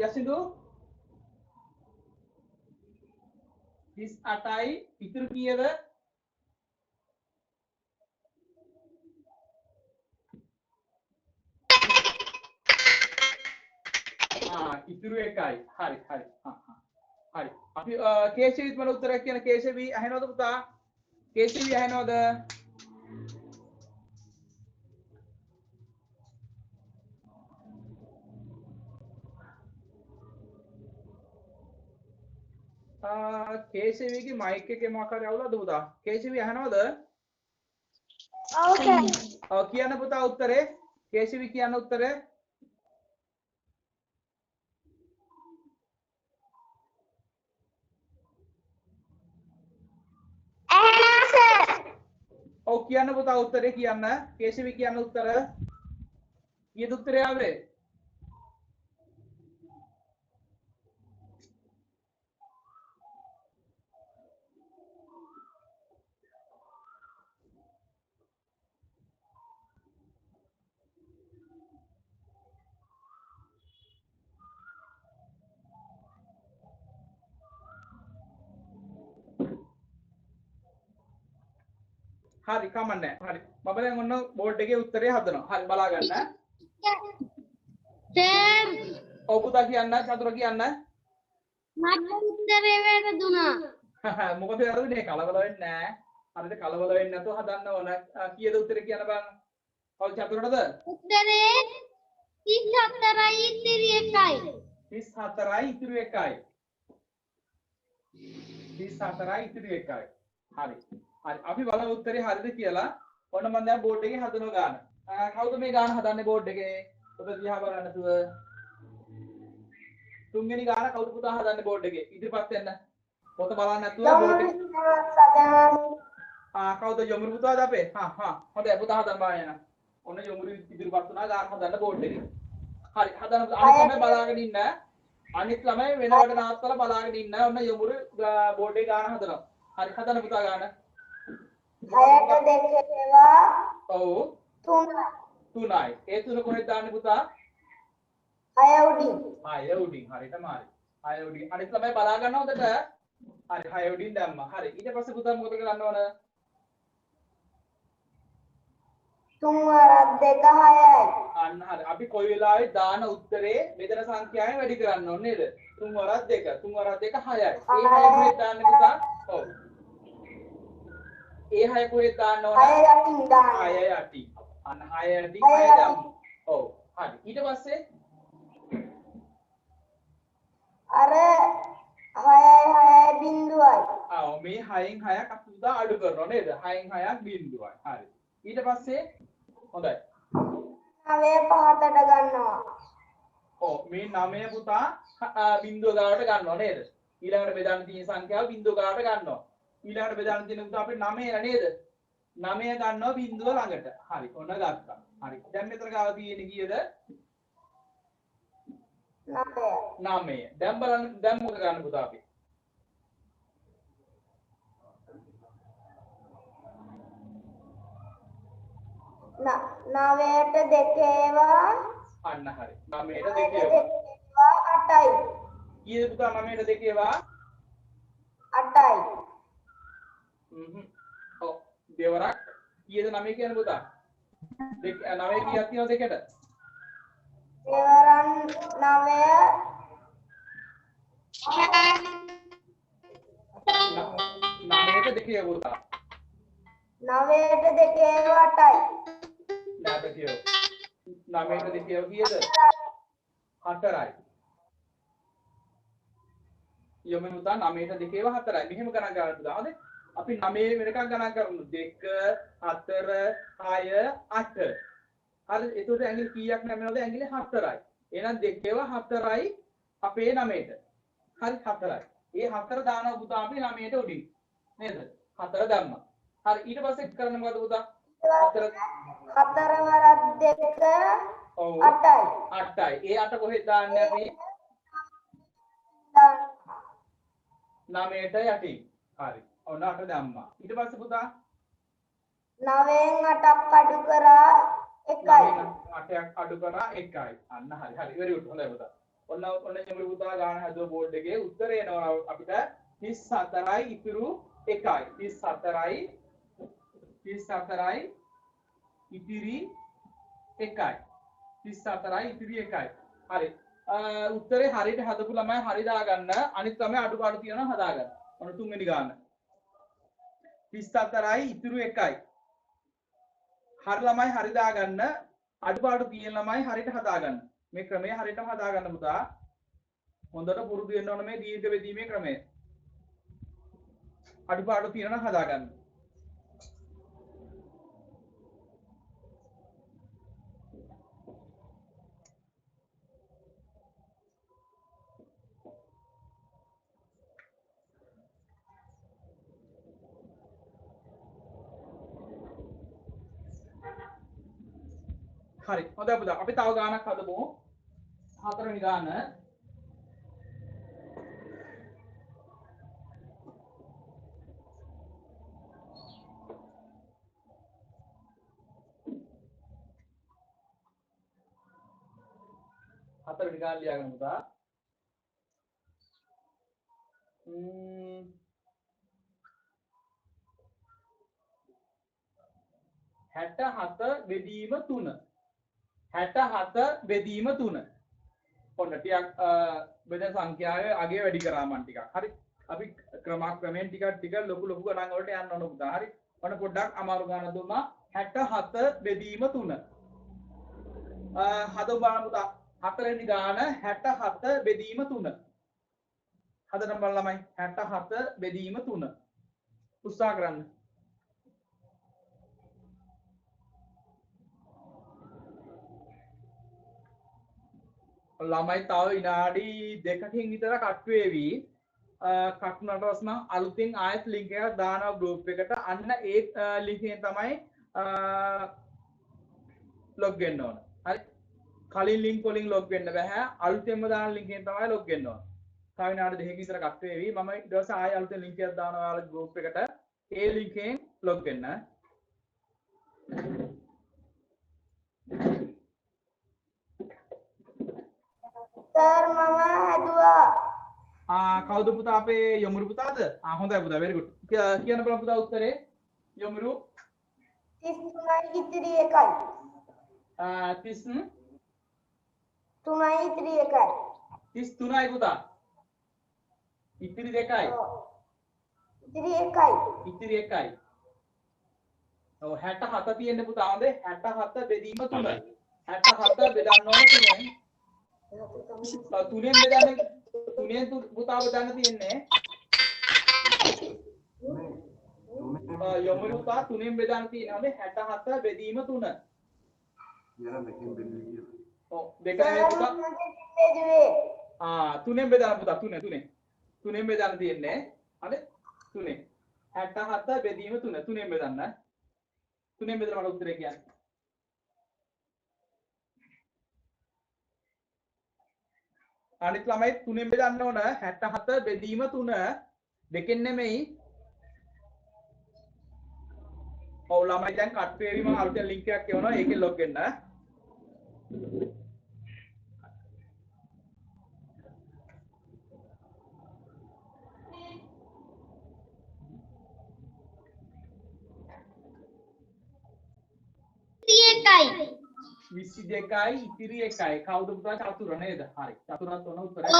යසින්දු? 38යි ඉතුරු කීයද? ඉතුරු 1යි. හරි හරි. හරි. අපි කේශවිත් මට උත්තරයක් කියන කේශවි අහනවද පුතා? කේශවි අහනවද? කේශවිගේ මයික් එකේ මොකක් හරි අවුලක්ද පුතා? කේශවි අහනවද? ඔව් සර්. ඔව් කියන්න පුතා උත්තරේ. කේශවි කියන්න උත්තරේ. එහෙනම් සර්. ඔව් කියන්න පුතා උත්තරේ කියන්න. කේශවි කියන්න උත්තර. කීයද උත්තරේ ආවේ? හරි කමන්නේ. හරි. මම දැන් ඔන්න බෝඩ් එකේ උත්තරේ හදනවා. හරි බලා ගන්න. සර් ඔව් පුතා කියන්න චතුර කියන්න. මට උත්තරේ වැරදුනා. මොකද වැරදුනේ? කලබල වෙන්නේ නැහැ. හරිද? කලබල වෙන්නේ නැතුව හදන්න ඕන. කීයද උත්තරේ කියන්න බලන්න. ඔව් චතුරටද? උත්තරේ 34යි ඉතිරි 1යි. 34යි ඉතුරු 1යි. 34යි ඉතුරු 1යි. හරි. හරි. අපි බලමු උත්තරේ හරිද කියලා. ඔන්න මම දැන් බෝඩ් එකේ හදනවා ගාන. කවුද මේ ගාන හදන්නේ බෝඩ් එකේ? ඔබ දිහා බලන්න තුව. තුන්වෙනි ගාන කවුරු පුතා හදන්නේ බෝඩ් එකේ ඉදිරිපත් වෙන්න පොත බලන්න නැතුව බෝඩ් එක කවුද යොමුරු පුතාද අපේ හොඳයි පුතා හදන්න බලන්න එන්න ඔන්න යොමුරු ඉදිරිපත් වුණා ගාන හදන්න බෝඩ් එකේ හරි හදන්න අනිත් ළමයි බලාගෙන ඉන්න අනිත් ළමයි වෙන වැඩ නවත්තලා බලාගෙන ඉන්න ඔන්න යොමුරු බෝඩ් එකේ ගාන හදනවා හරි හදන්න පුතා ගාන 6ට 2 ඒවා ඔව් 3යි ඒ තුන කොහෙද දාන්නේ පුතා 6 උඩින් 6 උඩින් හරියටම හරි 6 උඩින් අනිත් ළමයි බලා ගන්න හොඳට හරි 6 උඩින් දැම්මා හරි ඊට පස්සේ පුතා මොකද කරන්න ඕන 3 වරක් 2 6යි අන්න හරි අපි කොයි වෙලාවෙ දාන උත්තරේ මෙතන සංඛ්‍යාවෙන් වැඩි කරන්න ඕනේ නේද 3 වරක් 2 3 වරක් 2 6යි ඒ 6 කොහෙද දාන්නේ පුතා ඔව් ඒ 6 කොහෙද දාන්න ඕන 6 යටින් දාන්න 6 යටින් අන්න 6 යටින් 6 දාමු ඔව් හරි ඊට පස්සේ අර 6යි බිංදුවයි මේ 6න් 6ක් අපි පුතා අඩු කරනවා නේද 6න් 6ක් බිංදුවයි හරි ඊට පස්සේ හොඳයි 9 පහතට ගන්නවා ඔව් මේ 9 පුතා බිංදුව ගාවට ගන්නවා නේද ඊළඟට බෙදන්න තියෙන සංඛ්‍යාව බිංදුව ගාවට ගන්නවා ඊළඟට බෙදන්න තියෙන පුතා අපේ 9 නේද 9 ගන්නවා බිංදුව ළඟට හරි ඔන්න ගත්තා හරි දැන් මෙතන ගාව තියෙන්නේ කීයද 9 දැන් බලන්න දැන් මොකද ගන්න පුතා අපි 9ට 2 ඒවා අන්න හරි 9ට 2 ඒවා 8යි කීයද පුතා 9ට 2 ඒවා 8යි ඔව් දෙවරක් කීයද 9 කියන්නේ පුතා 9 කීයක් තියෙනවද දෙකට දෙවරන් 9ට 2 පුතා 9ට 2 ඒවා 8යි නාට කියෝ 9ට 2 කීයද 4යි යොමු පුතා 9ට 2 ඒවා 4යි මෙහෙම ගණන් ගන්න පුතා හොඳේ අපි 9 වෙනකන් ගණන් කරමු 2 4 6 8 හරි එතකොට ඇඟිලි කීයක් නැමෙනවද ඇඟිලි 4යි එහෙනම් 2 ඒවා 4යි අපේ 9ට හරි 4යි ඒ 4 දානවා පුතා අපි 9ට උඩින් නේද 4 දැම්මා හරි ඊට පස්සේ කරන්න මොකද පුතා 4 වරක් 2 ඔව් 8යි 8යි ඒ 8 කොහෙද දාන්නේ අපි 9ට යටින් හරි ඔන්න 8 දැම්මා ඊට පස්සේ පුතා 9න් 8ක් අඩු කරා 1යි 8ක් අඩු කරා 1යි අන්න හරි හරි very good හොඳයි පුතා ඔන්න යමුරු පුතා ගාන හදුව බෝඩ් එකේ උත්තරේ එනවා අපිට 34යි ඉතුරු 1යි 34යි ඉතිරි 1යි 34යි ඉතිරි 1යි හරි උත්තරේ හරියට හදපු ළමයි හරි දාගන්න අනිත් ළමයි අඩුපාඩු තියෙනවා හදාගන්න ඔන්න තුන්වෙනි ගාන 34යි ඉතුරු 1යි හරි ළමයි හරි දාගන්න අඩුපාඩු තියෙන ළමයි හරියට හදාගන්න මේ ක්‍රමය හරියටම හදාගන්න පුතා හොඳට පුරුදු වෙන්න ඕන මේ දීර්ඝ බෙදීමේ ක්‍රමය අඩුපාඩු තියෙනවා හදාගන්න හරි හොඳයි පුතා අපි තව ගානක් හදමු හතරවෙනි ගාන හතරවෙනි ගාන ලියාගන්න පුතා 67 බෙදීම 3 67 බෙදීම 3 ඔන්න ටිකක් බෙදන සංඛ්‍යාවේ අගය වැඩි කරා මන් ටිකක් හරි අපි ක්‍රමයෙන් ටික ලොකු ගණන් වලට යන්න ඕන පුතා හරි ඔන්න පොඩ්ඩක් අමාරු ගණන් දුන්නා 67 බෙදීම 3 හදමු බලමු පුතා හතරවෙනි ගාන 67 බෙදීම 3 හදන්න බලන්න ළමයි 67 බෙදීම 3 උත්සාහ කරන්න ළමයි තව විනාඩි 2කින් විතර කට් වේවි. කටුනට වස්නම් අලුතින් ආයෙත් ලින්ක් එකක් දානවා ගෲප් එකට. අන්න ඒ ලින්ක් එකෙන් තමයි ලොග් වෙන්න ඕන. හරි. කලින් ලින්ක් වලින් ලොග් වෙන්න බෑ. අලුතෙන්ම දාන ලින්ක් එකෙන් තමයි ලොග් වෙන්න ඕන. තව විනාඩි 2කින් විතර කට් වේවි. මම ඊට පස්සේ ආයෙ අලුතෙන් ලින්ක් එකක් දානවා ඔයාලා ගෲප් එකට. ඒ ලින්ක් එකෙන් ලොග් වෙන්න. සර් මම හැදුවා. කවුද පුතා අපේ යොමුරු පුතාද? හොඳයි පුතා very good. කියන්න බලන්න පුතා උත්තරේ. යොමුරු 33යි ඉතිරි 1යි. 3යි ඉතිරි 1යි. 33යි පුතා. ඉතිරි 2යි. ඉතිරි 1යි. ඉතිරි 1යි. ඔව් 67 තියෙන්නේ පුතා හොඳේ. 67 බෙදීම 3යි. 67 බෙදන්න ඕන 3ෙන්. 3ෙන් බෙදන්න 3ෙන් පුතා බෙදන්න තියෙන්නේ. යොමුරු පුතා 3ෙන් බෙදන්න තියෙන්නේ හොඳේ 67 බෙදීම 3. ඔව් දෙකනේ පුතා. 3ෙන් බෙදන්න පුතා 3ෙන් බෙදන්න තියෙන්නේ. හරි 3. 67 බෙදීම 3 3ෙන් බෙදන්න. 3ෙන් බෙදලා මට උත්තරේ කියන්න. අනිත් ළමයි 3ෙන් බෙදන්න ඕන 67 බෙදීම 3 දෙකෙන් නෙමෙයි. ඔව් ළමයි දැන් කට් වේවි මම අලුතෙන් ලින්ක් එකක් එවනවා ඒකෙන් ලොග් වෙන්න. එකයි 22යි ඉතිරි 1යි. කවුද පුතා චතුර නේද? හරි. චතුරත් ඔන්න උත්තරයක්.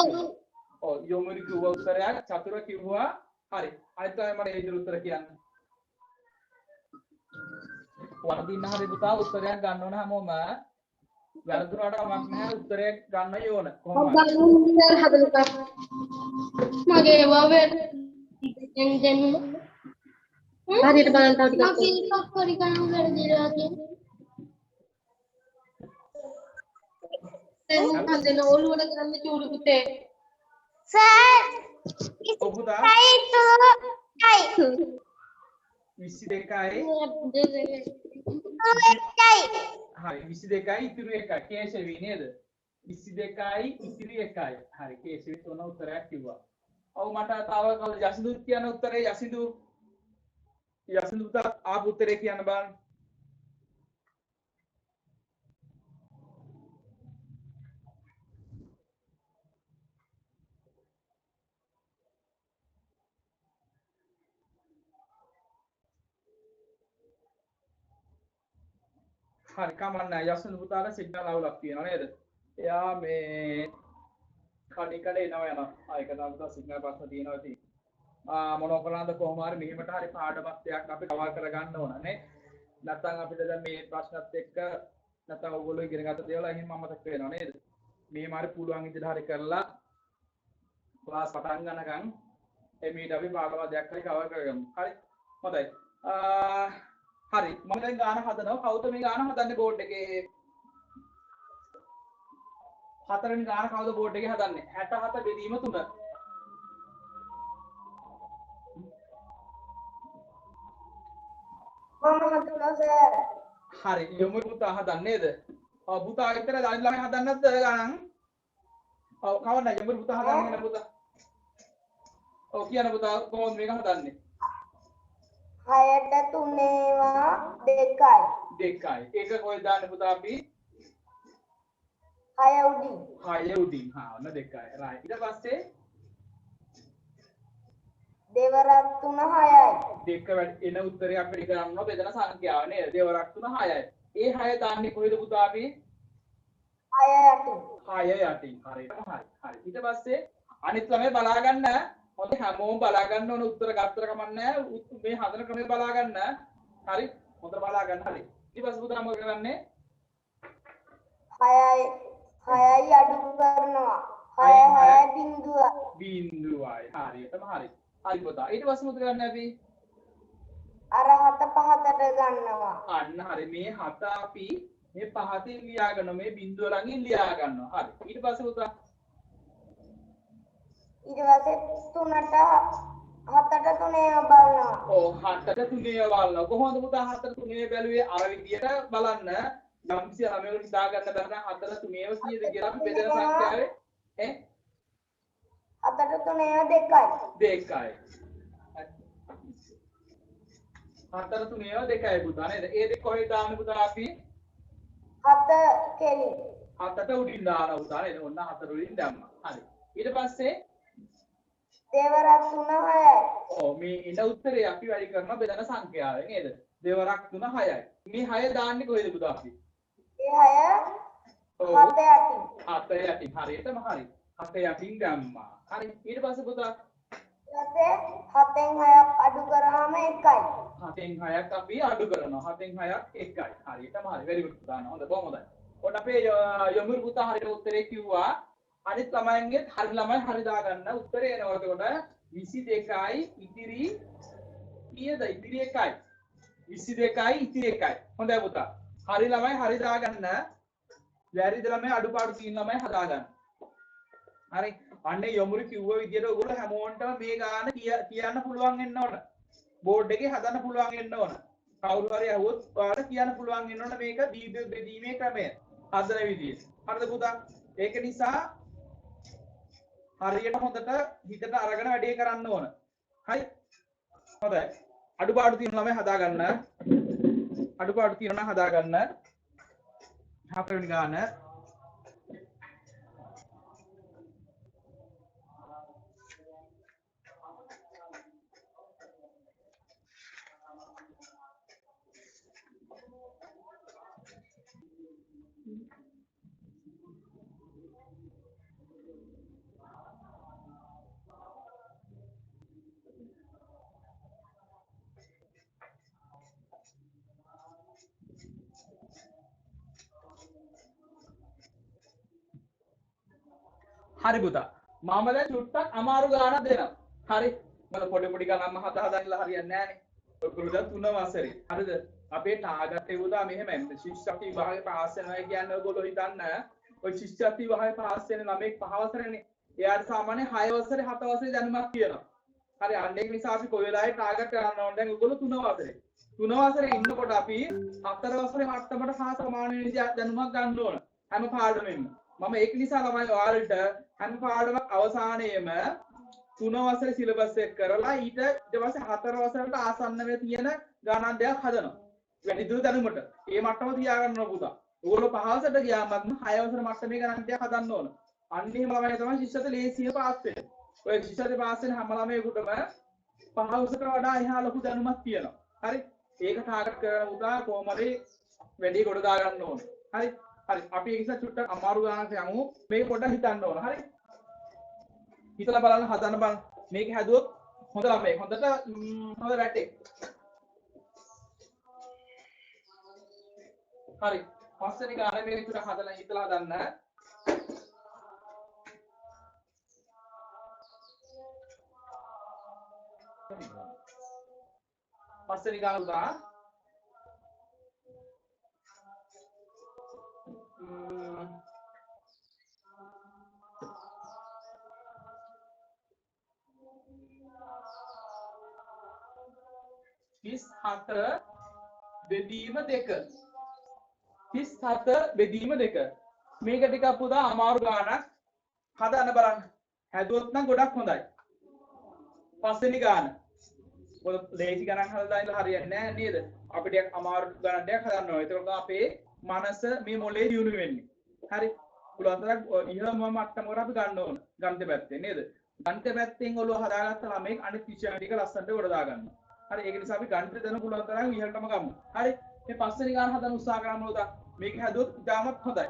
ඔව් යොමුරු කිව්ව උත්තරයක් චතුර කිව්වා. හරි. අනිත් අය මට ඒ විදිහට උත්තර කියන්න. වර්ධින්න හරි පුතා උත්තරයක් ගන්න ඕන හැමෝම. වැරදුනට කමක් නැහැ උත්තරයක් ගන්න ඕන. කොහොමද? මගේ වවෙ දෙන්න හරියට බලන්න තව ටිකක්. මගේ එකක් පරි ගන්න වැරදිලා තියෙනවා. හදන ඕලුවට කරන්න චූඩු පුතේ. සර් ඔව් පුතා 22යි. 22යි. හරි 22යි ඉතිරි 1යි. කේශවි නේද? 22යි ඉතිරි 1යි. හරි කේශවි තෝන උත්තරයක් කිව්වා. ඔව් මට තව කවුද යසිඳුත් කියන උත්තරේ යසිඳු පුතා ආපු උත්තරේ කියන්න බලන්න. හරි කමන්න යසිඳු පුතාට සිග්නල් අවුලක් තියෙනවා නේද? එයා මේ කඩේකට එනවා යනවා. ආයක දාපුවා සිග්නල් ප්‍රශ්න තියෙනවා ඉතින්. මොනවා කරන්නද කොහොම හරි මෙහෙමට හරි පාඩමක් දෙයක් අපි කවර් කරගන්න ඕන නේ. නැත්නම් අපිට දැන් මේ ප්‍රශ්නත් එක්ක නැත්නම් ඔයගොල්ලෝ ඉගෙන ගත්ත දේවල් එහෙම අමතක වෙනවා නේද? මෙහෙම හරි පුළුවන් විදිහට හරි කරලා ක්ලාස් පටන් ගන්නකම් එමෙයිට අපි පාඩමක් දෙයක් හරි කවර් කරගමු. හරි. හොඳයි. හරි මම දැන් ගාන හදනවා. කවුද මේ ගාන හදන්නේ බෝඩ් එකේ? හතරවෙනි ගාන කවුද බෝඩ් එකේ හදන්නේ? 67 බෙදීම 3. මම හදුනා සර්. හරි යොමුරු පුතා හදන්නේ නේද? ඔව් පුතා විතර දනිත් ළමයි හදන්නේ නැද්ද ගණන්? ඔව් කවන්න යොමුරු පුතා හදන්නේ නේ පුතා. ඔව් කියන පුතා කොහොමද මේක හදන්නේ? 6ට 3ේවා 2යි. 2යි. ඒක කොහෙද දාන්නේ පුතා අපි? 6 උඩින්. 6 උඩින්. ඔන්න 2යි. right. ඊට පස්සේ දෙවරක් 3 6යි. දෙක එන උත්තරේ අපිට ගන්නවා බෙදන සංඛ්‍යාව නේද? දෙවරක් 3 6යි. ඒ 6 දාන්නේ කොහෙද පුතා අපි? 6 යටින්. 6 යටින්. හරියටම හරි. හරි. ඊට පස්සේ අනිත් ළමයි බලා ගන්න. හොඳ හැමෝම බලා ගන්න ඕන උත්තර ගත්තර කමක් නැහැ. මේ හදන ක්‍රමය බලා ගන්න. හරි. හොඳට බලා ගන්න. හරි. ඊට පස්සේ පුතා මොකද කරන්නේ? 6යි අඩු කරනවා. 6 බිංදුව. බිංදුවයි. හරියටම හරි. හරි පුතා. ඊට පස්සේ මොකද කරන්නේ අපි? අර 7 පහතට ගන්නවා. අන්න හරි. මේ 7 අපි මේ පහතින් ලියා ගන්න මේ බිංදුව ළඟින් ලියා ගන්නවා. හරි. ඊට පස්සේ පුතා ඊට පස්සේ 3ට 7ට 3 බලනවා. ඔව් 7ට 3 බලනවා. කොහොමද පුතා 7ට 3 බැලුවේ? අර විදියට බලන්න. යම්කිසි ළමයෙකුට හිතා ගන්න බැහැ නම් 7ට 3 කීයද කියලා අපි බෙදෙන සංඛ්‍යාවේ 7ට 3 2යි. 2යි. 7ට 3 2යි පුතා නේද? ඒ දෙක කොහෙද දාන්නේ පුතා අපි? 7 කෙලි. 7ට උඩින් දානවා පුතා නේද? ඔන්න 7 උඩින් දැම්මා. හරි. ඊට පස්සේ දෙවරක් 3 6යි. ඔව් මේ ඉඳ උත්තරේ අපි වැඩි කරන බෙදෙන සංඛ්‍යාවෙන් නේද? දෙවරක් 3 6යි. මේ 6 දාන්නේ කොහෙද පුතා අපි? ඒ 6 7 යටින්. 7 යටින් හරියටම හරි. 7 යටින් දැම්මා. හරි. ඊට පස්සේ පුතා ඊපස්සේ 7න් 6ක් අඩු කරාම 1යි. 7න් 6ක් අපි අඩු කරනවා. 7න් 6ක් 1යි. හරියටම හරි. very good පුතා. හොඳ බොහොම හොඳයි. ඔන්න අපේ යොමුරු පුතා හරියට උත්තරේ කිව්වා. අනිත් ළමයින්ගෙත් හරි ළමයි හරි දාගන්න උත්තරේ එනවා. එතකොට 22යි ඉතිරි කීයද? ඉතිරි 1යි. 22යි ඉතිරි 1යි. හොඳයි පුතා. හරි ළමයි හරි දාගන්න. වැරදි ළමයි අඩුපාඩු තියෙන ළමයි හදාගන්න. හරි. අන්නේ යොමුරු කිව්ව විදියට ඔයගොල්ලෝ හැමෝන්ටම මේ ගාන කියන්න පුළුවන් වෙන්න ඕන. බෝඩ් එකේ හදන්න පුළුවන් වෙන්න ඕන. කවුරු හරි අහුවොත් ඔයාලට කියන්න පුළුවන් වෙන්න ඕන මේක බෙදීමේ ක්‍රමය. හදන විදිය. හරිද පුතා? ඒක නිසා හරියට හොඳට හිතට අරගෙන වැඩේ කරන්න ඕන. හරි? හොඳයි. අඩුපාඩු තියෙන ළමයි හදාගන්න. අඩුපාඩු තියෙනවා හදාගන්න. හතරවෙනි ගාන. හරි පුතා. මම දැන් චුට්ටක් අමාරු ගානක් දෙනවා. හරි. මම පොඩි ගණන් හදා ඉල්ල හරියන්නේ නැහනේ. ඔයගොල්ලෝ දැන් 3 වසරේ. හරිද? අපේ ටාගට් එක උදා මෙහෙමයි. ශිෂ්‍යත්ව විභාගේ පාස් වෙනවා කියන්නේ ඔයගොල්ලෝ හිතන්න ඔය ශිෂ්‍යත්ව විභාගේ පාස් වෙන ළමෙක් 5 වසරේනේ. එයාට සාමාන්‍ය 6 වසරේ 7 වසරේ දැනුමක් තියෙනවා. හරි. අන්න ඒක නිසා අපි කොයි වෙලාවෙ ටාගට් කරන්න ඕන. දැන් ඔයගොල්ලෝ 3 වසරේ. 3 වසරේ ඉන්නකොට අපි 4 වසරේ මට්ටමට හා සමාන වෙන විදිහට දැනුමක් ගන්න ඕන. හැම පාඩමෙම. මම ඒක නිසා ළමයි ඔයාලට හැම පාඩමක් අවසානයේම 3 වසරේ සිලබස් එක කරලා ඊට පස්සේ 4 වසරට ආසන්න වෙ තියෙන ගණන් දෙකක් හදනවා. වැඩිදුර දැනුමට. ඒ මට්ටම තියාගන්න ඕන පුතා. ඕගොල්ලෝ 5 වසරට ගියාම 6 වසර මට්ටමේ ගණන් දෙකක් හදන්න ඕන. අන්න එහෙම ළමයි තමයි ශිෂ්‍යත්ව ලේසිය පාස් වෙන්නේ. ඔය ශිෂ්‍යත්ව පාස් වෙන හැම ළමයෙකුටම 5 වසරට වඩා එහා ලොකු දැනුමක් තියෙනවා. හරි? ඒක ටාගට් කරන පුතා කොහොම හරි වැඩි කොට දා ගන්න ඕන. හරි? හරි අපි ඒක නිසා චුට්ටක් අමාරු ගානක් යමු. මේක පොඩ්ඩක් හිතන්න ඕන. හරි? හිතලා බලන්න හදන්න බලන්න. මේක හැදුවොත් හොඳ ළමයි. හොඳට හොඳ වැටේ. හරි. පස්වෙනි ගාන මේක චුට්ටක් හදලා හිතලා හදන්න. පස්වෙනි ගාන උදා 37 බෙදීම 2 37 බෙදීම 2 මේක ටිකක් පුතා අමාරු ගානක් හදන්න බලන්න හැදුවොත් නම් ගොඩක් හොඳයි පස්වෙනි ගාන මොකද ලේසි ගණන් හදලා ඉඳලා හරියන්නේ නැහැ නේද අපිට අමාරු ගණන් ටිකක් හදන්න ඕනේ ඒකට අපේ මනස මේ මොලේ දියුණු වෙන්නේ හරි පුළුවන් තරම් ඉහළම මට්ටමකට අපි ගන්න ඕන ගණිත පැත්තෙන් නේද ගණිත පැත්තෙන් ඔළුව හදාගත්ත ළමෙක් අනිත් විෂය ටික ලස්සනට කොට දාගන්නවා හරි ඒක නිසා අපි ගණිත දන්න පුළුවන් තරම් ඉහළටම ගමු හරි මේ පස්වෙනි ගාන හදන්න උත්සාහ කරන්න ඕන මේක හැදුවොත් ඉතාමත් හොඳයි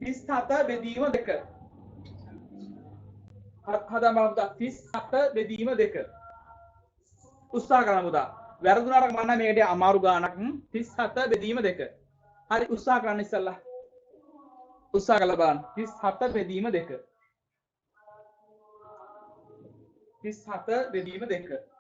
37 බෙදීම 2 හදා බලමු 37 බෙදීම 2 උත්සාහ කරන්න පුතා වැරදුනාට මම නම් මේකට අමාරු ගානක් 37 බෙදීම 2 හරි උත්සාහ කරන්න ඉස්සල්ලා උත්සාහ කරලා බලන්න 37 බෙදීම 2 37 බෙදීම 2 37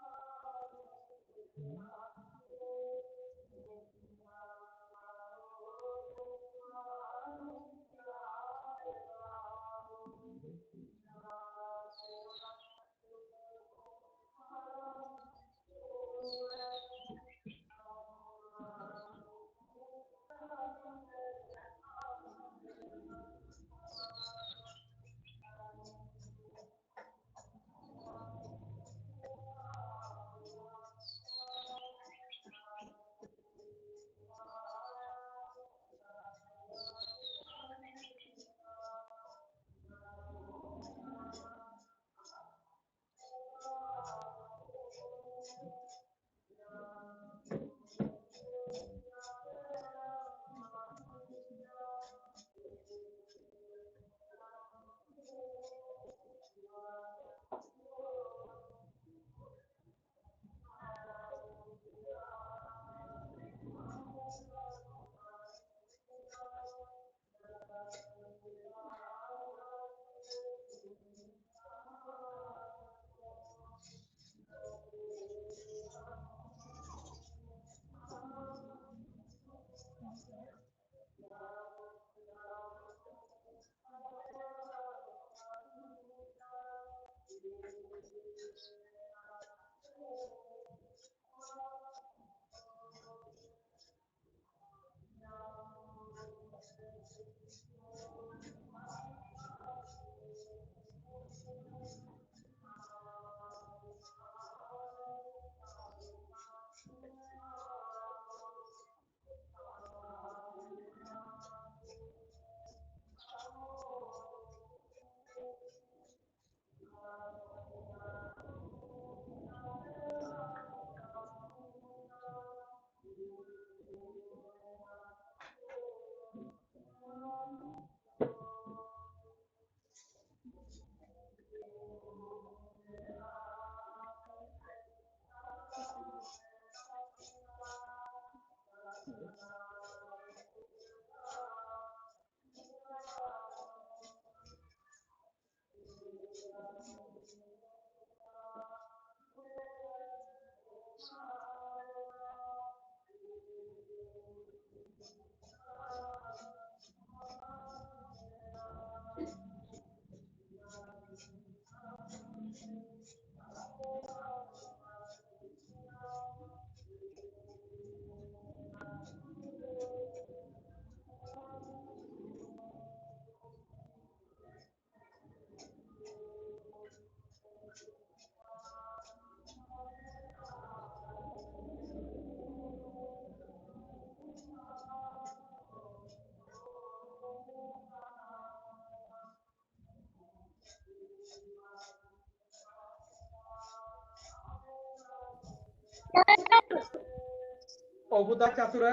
ඔව් පුතා චතුර.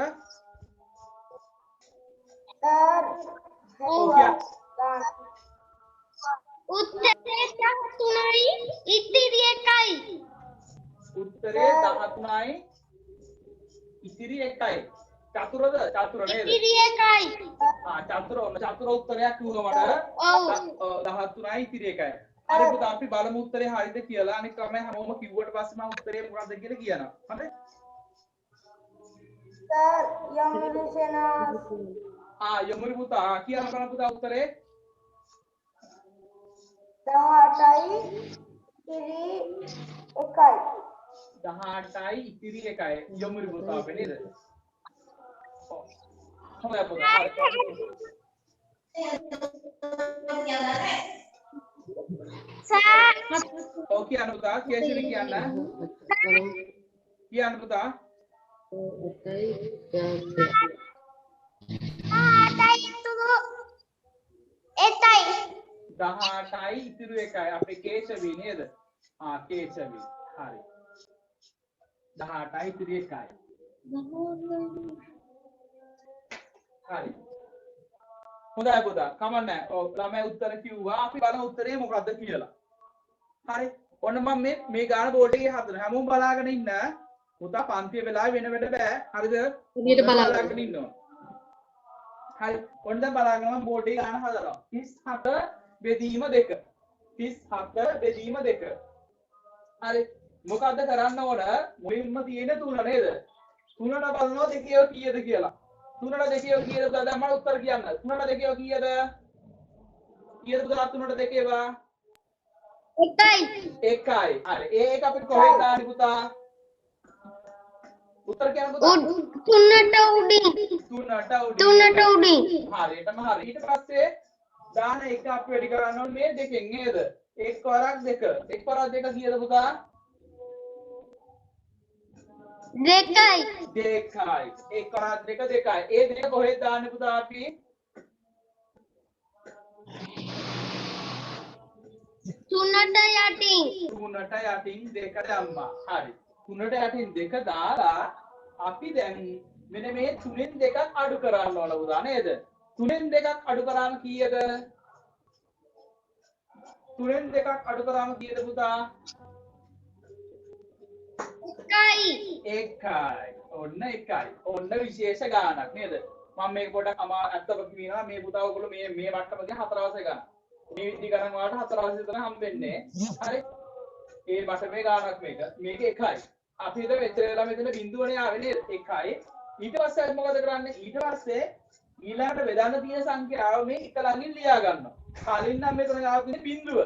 සර් ඔව් කිය. උත්තරේ 13යි ඉතිරි 1යි. උත්තරේ 13යි ඉතිරි 1යි. චතුරද? චතුර නේද? ඉතිරි 1යි. චතුර ඔන්න චතුර උත්තරයක් කිව්වා මට. ඔව්. 13යි ඉතිරි 1යි. හරි පුතා අපි බලමු උත්තරේ හරිද කියලා. අනික තමයි හැමෝම කිව්වට පස්සේ මම උත්තරේ මොකක්ද කියලා කියනවා. හරිද? සර් යොමුරු සෙනාස් යමුරි පුතා කියන්න බලන්න පුතා උත්තරේ 18යි ඉතිරි 1යි. 18යි ඉතිරි 1යි යමුරි පුතා අපේ නේද? ඔව්. හොඳයි පුතා. ඔව් කියන්න පුතා කියසිරි කියන්න. කියන්න පුතා. 18යි ඉතුරු 1යි අපේ කේශවී නේද? කේශවී. හරි. 18යි ඉතුරු 1යි. හරි. හොඳයි පුතා. කමන්නේ. ඔව් ළමයි උත්තර කිව්වා. අපි බලමු උත්තරේ මොකද්ද කියලා. හරි. ඔන්න මම මේ ගාන බෝඩ් එකේ හදන හැමෝම බලාගෙන ඉන්න. පුතා පන්තිය වෙලාවෙ වෙන වෙන බෑ. හරිද? එළියට බලාගෙන ඉන්න ඕන. හරි. ඔන්න දැන් බලාගෙන මම බෝඩ් එකේ ගාන හදනවා. 37 බෙදීම 2. 37 බෙදීම 2. හරි. මොකද්ද කරන්න ඕන? මුලින්ම තියෙන 3 නේද? 3ට බලනවා දෙකේ කීයද කියලා. 3ට දෙකේ කීයද? දැන් මම උත්තර කියන්න. 3ට දෙකේ කීයද? කීයද පුතා 3ට දෙකේවා? 1යි. 1යි. හරි. ඒක අපිට කොහෙන්ද දාන්නේ පුතා? උත්තර කියන්න පුතා. 3ට උඩින්. 3ට උඩින්. 3ට උඩින්. හරියටම හරි. ඊට පස්සේ දාන එක අපි වැඩි කරන්න ඕනේ මේ දෙකෙන් නේද? 1 වරක් 2. 1 වරක් 2 කීයද පුතා? 2යි. 2යි. 1 වරක් 2 2යි. ඒ දෙක කොහෙද දාන්නේ පුතා අපි? 3ට යටින්. 3ට යටින් 2 දැම්මා. හරි. 3ට යටින් 2 දාලා අපි දැන් මෙන්න මේ 3න් 2ක් අඩු කරන්න ඕන පුතා නේද? 3න් 2ක් අඩු කරාම කීයද? 3න් 2ක් අඩු කරාම කීයද පුතා? 1යි. 1යි. ඔන්න 1යි. ඔන්න විශේෂ ගානක් නේද? මම මේක පොඩක් අත්තම කියනවා මේ පුතා ඔයගොල්ලෝ මේ මට්ටමදී 4 වසරේ ගන්න. මේ විදි ගණන් වලට 4 වසරේ විතර හම්බෙන්නේ. හරි. ඒ මට්ටමේ ගානක් මේක. මේක 1යි. අපි හිත මෙච්චර වෙලා මෙතන බිඳුවනේ ආවේ නේද? 1යි. ඊට පස්සේ අපි මොකද කරන්නේ? ඊට පස්සේ ඊළඟට බෙදන්න තියෙන සංඛ්‍යාව මේ එක ළඟින් ලියා ගන්නවා. කලින් නම් මෙතන ආවේ බිඳුව.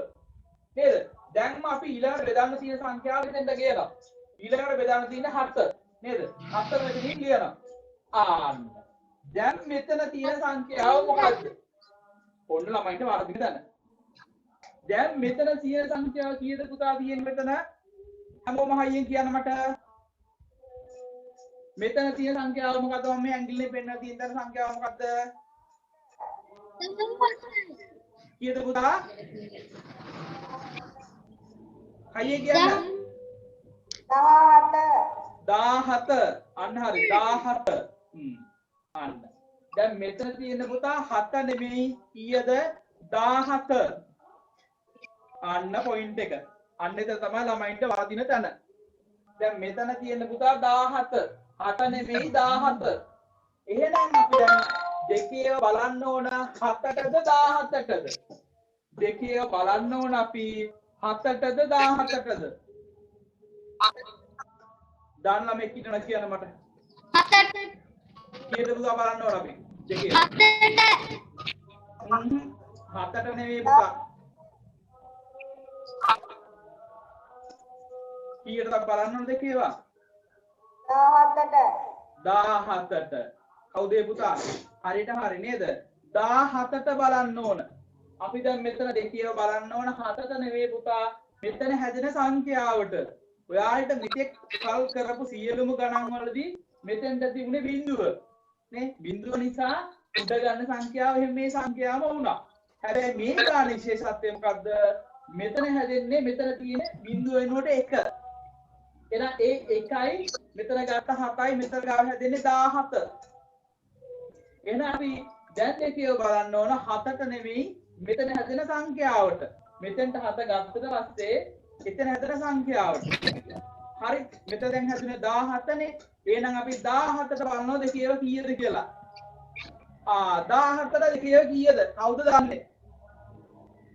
නේද? දැන්ම අපි ඊළඟට බෙදන්න තියෙන සංඛ්‍යාව මෙතෙන්ට ගේනවා. ඊළඟට බෙදන්න තියෙන 7 නේද? 7 මෙතනින් ලියනවා. දැන් මෙතන තියෙන සංඛ්‍යාව මොකක්ද? ඔන්න ළමයින්ට වර්ධිත දන්න. දැන් මෙතන තියෙන සංඛ්‍යාව කීයද පුතා තියෙන්නේ මෙතන? හැමෝම හයියෙන් කියන්න මට. මෙතන තියෙන සංඛ්‍යාව මොකද්ද? මම මේ ඇඟිල්ලේ පෙන්නන තියෙන සංඛ්‍යාව මොකද්ද? කීයද පුතා? හයියෙන් කියන්න. 17. අන්න හරි 17. අන්න. දැන් මෙතන තියෙන පුතා 7 නෙමෙයි කීයද? 17. අන්න පොයින්ට් එක. අන්න එතන තමයි ළමයින්ට වරදින තැන. දැන් මෙතන තියෙන පුතා 17. 7 නෙමෙයි 17. එහෙනම් අපි දැන් දෙකේව බලන්න ඕන 7ටද 17ටද? දෙකේව බලන්න ඕන අපි 7ටද 17ටද? දාන්න ළමයි කිටන කියන මට. 7ට. කීයද පුතා බලන්න ඕන අපි? දෙකේ. 7ට. 7ට නෙමෙයි පුතා. කීයටද බලන්න ඕන දෙකේවා? 17ට. 17ට. කවුද පුතා? හරියට හරි නේද? 17ට බලන්න ඕන. අපි දැන් මෙතන දෙකේව බලන්න ඕන 7ට නෙවෙයි පුතා. මෙතන හැදෙන සංඛ්‍යාවට. ඔයාලට මෙතෙක් කල් කරපු සියලුම ගණන් වලදී මෙතෙන්ට තිබුණේ බිඳුව. නේ? බිඳුව නිසා උඩ ගන්න සංඛ්‍යාව එහෙනම් මේ සංඛ්‍යාවම වුණා. හැබැයි මේ ගාන විශේෂත්වය මොකද්ද? මෙතන හැදෙන්නේ මෙතන තියෙන බිඳුව වෙනුවට 1. එහෙනම් ඒ 1යි මෙතන ගත්ත 7යි මෙතන ගාව හැදෙන්නේ 17. එහෙනම් අපි දැන් දෙකියව බලන්න ඕන 7ට නෙමෙයි මෙතන හැදෙන සංඛ්‍යාවට. මෙතෙන්ට 7 ගත්තට පස්සේ එතන හැදෙන සංඛ්‍යාවට. හරි. මෙතන දැන් හැදුනේ 17නේ. එහෙනම් අපි 17ට බලනවා දෙකියව කීයද කියලා. 17ට දෙකියව කීයද? කවුද දන්නේ?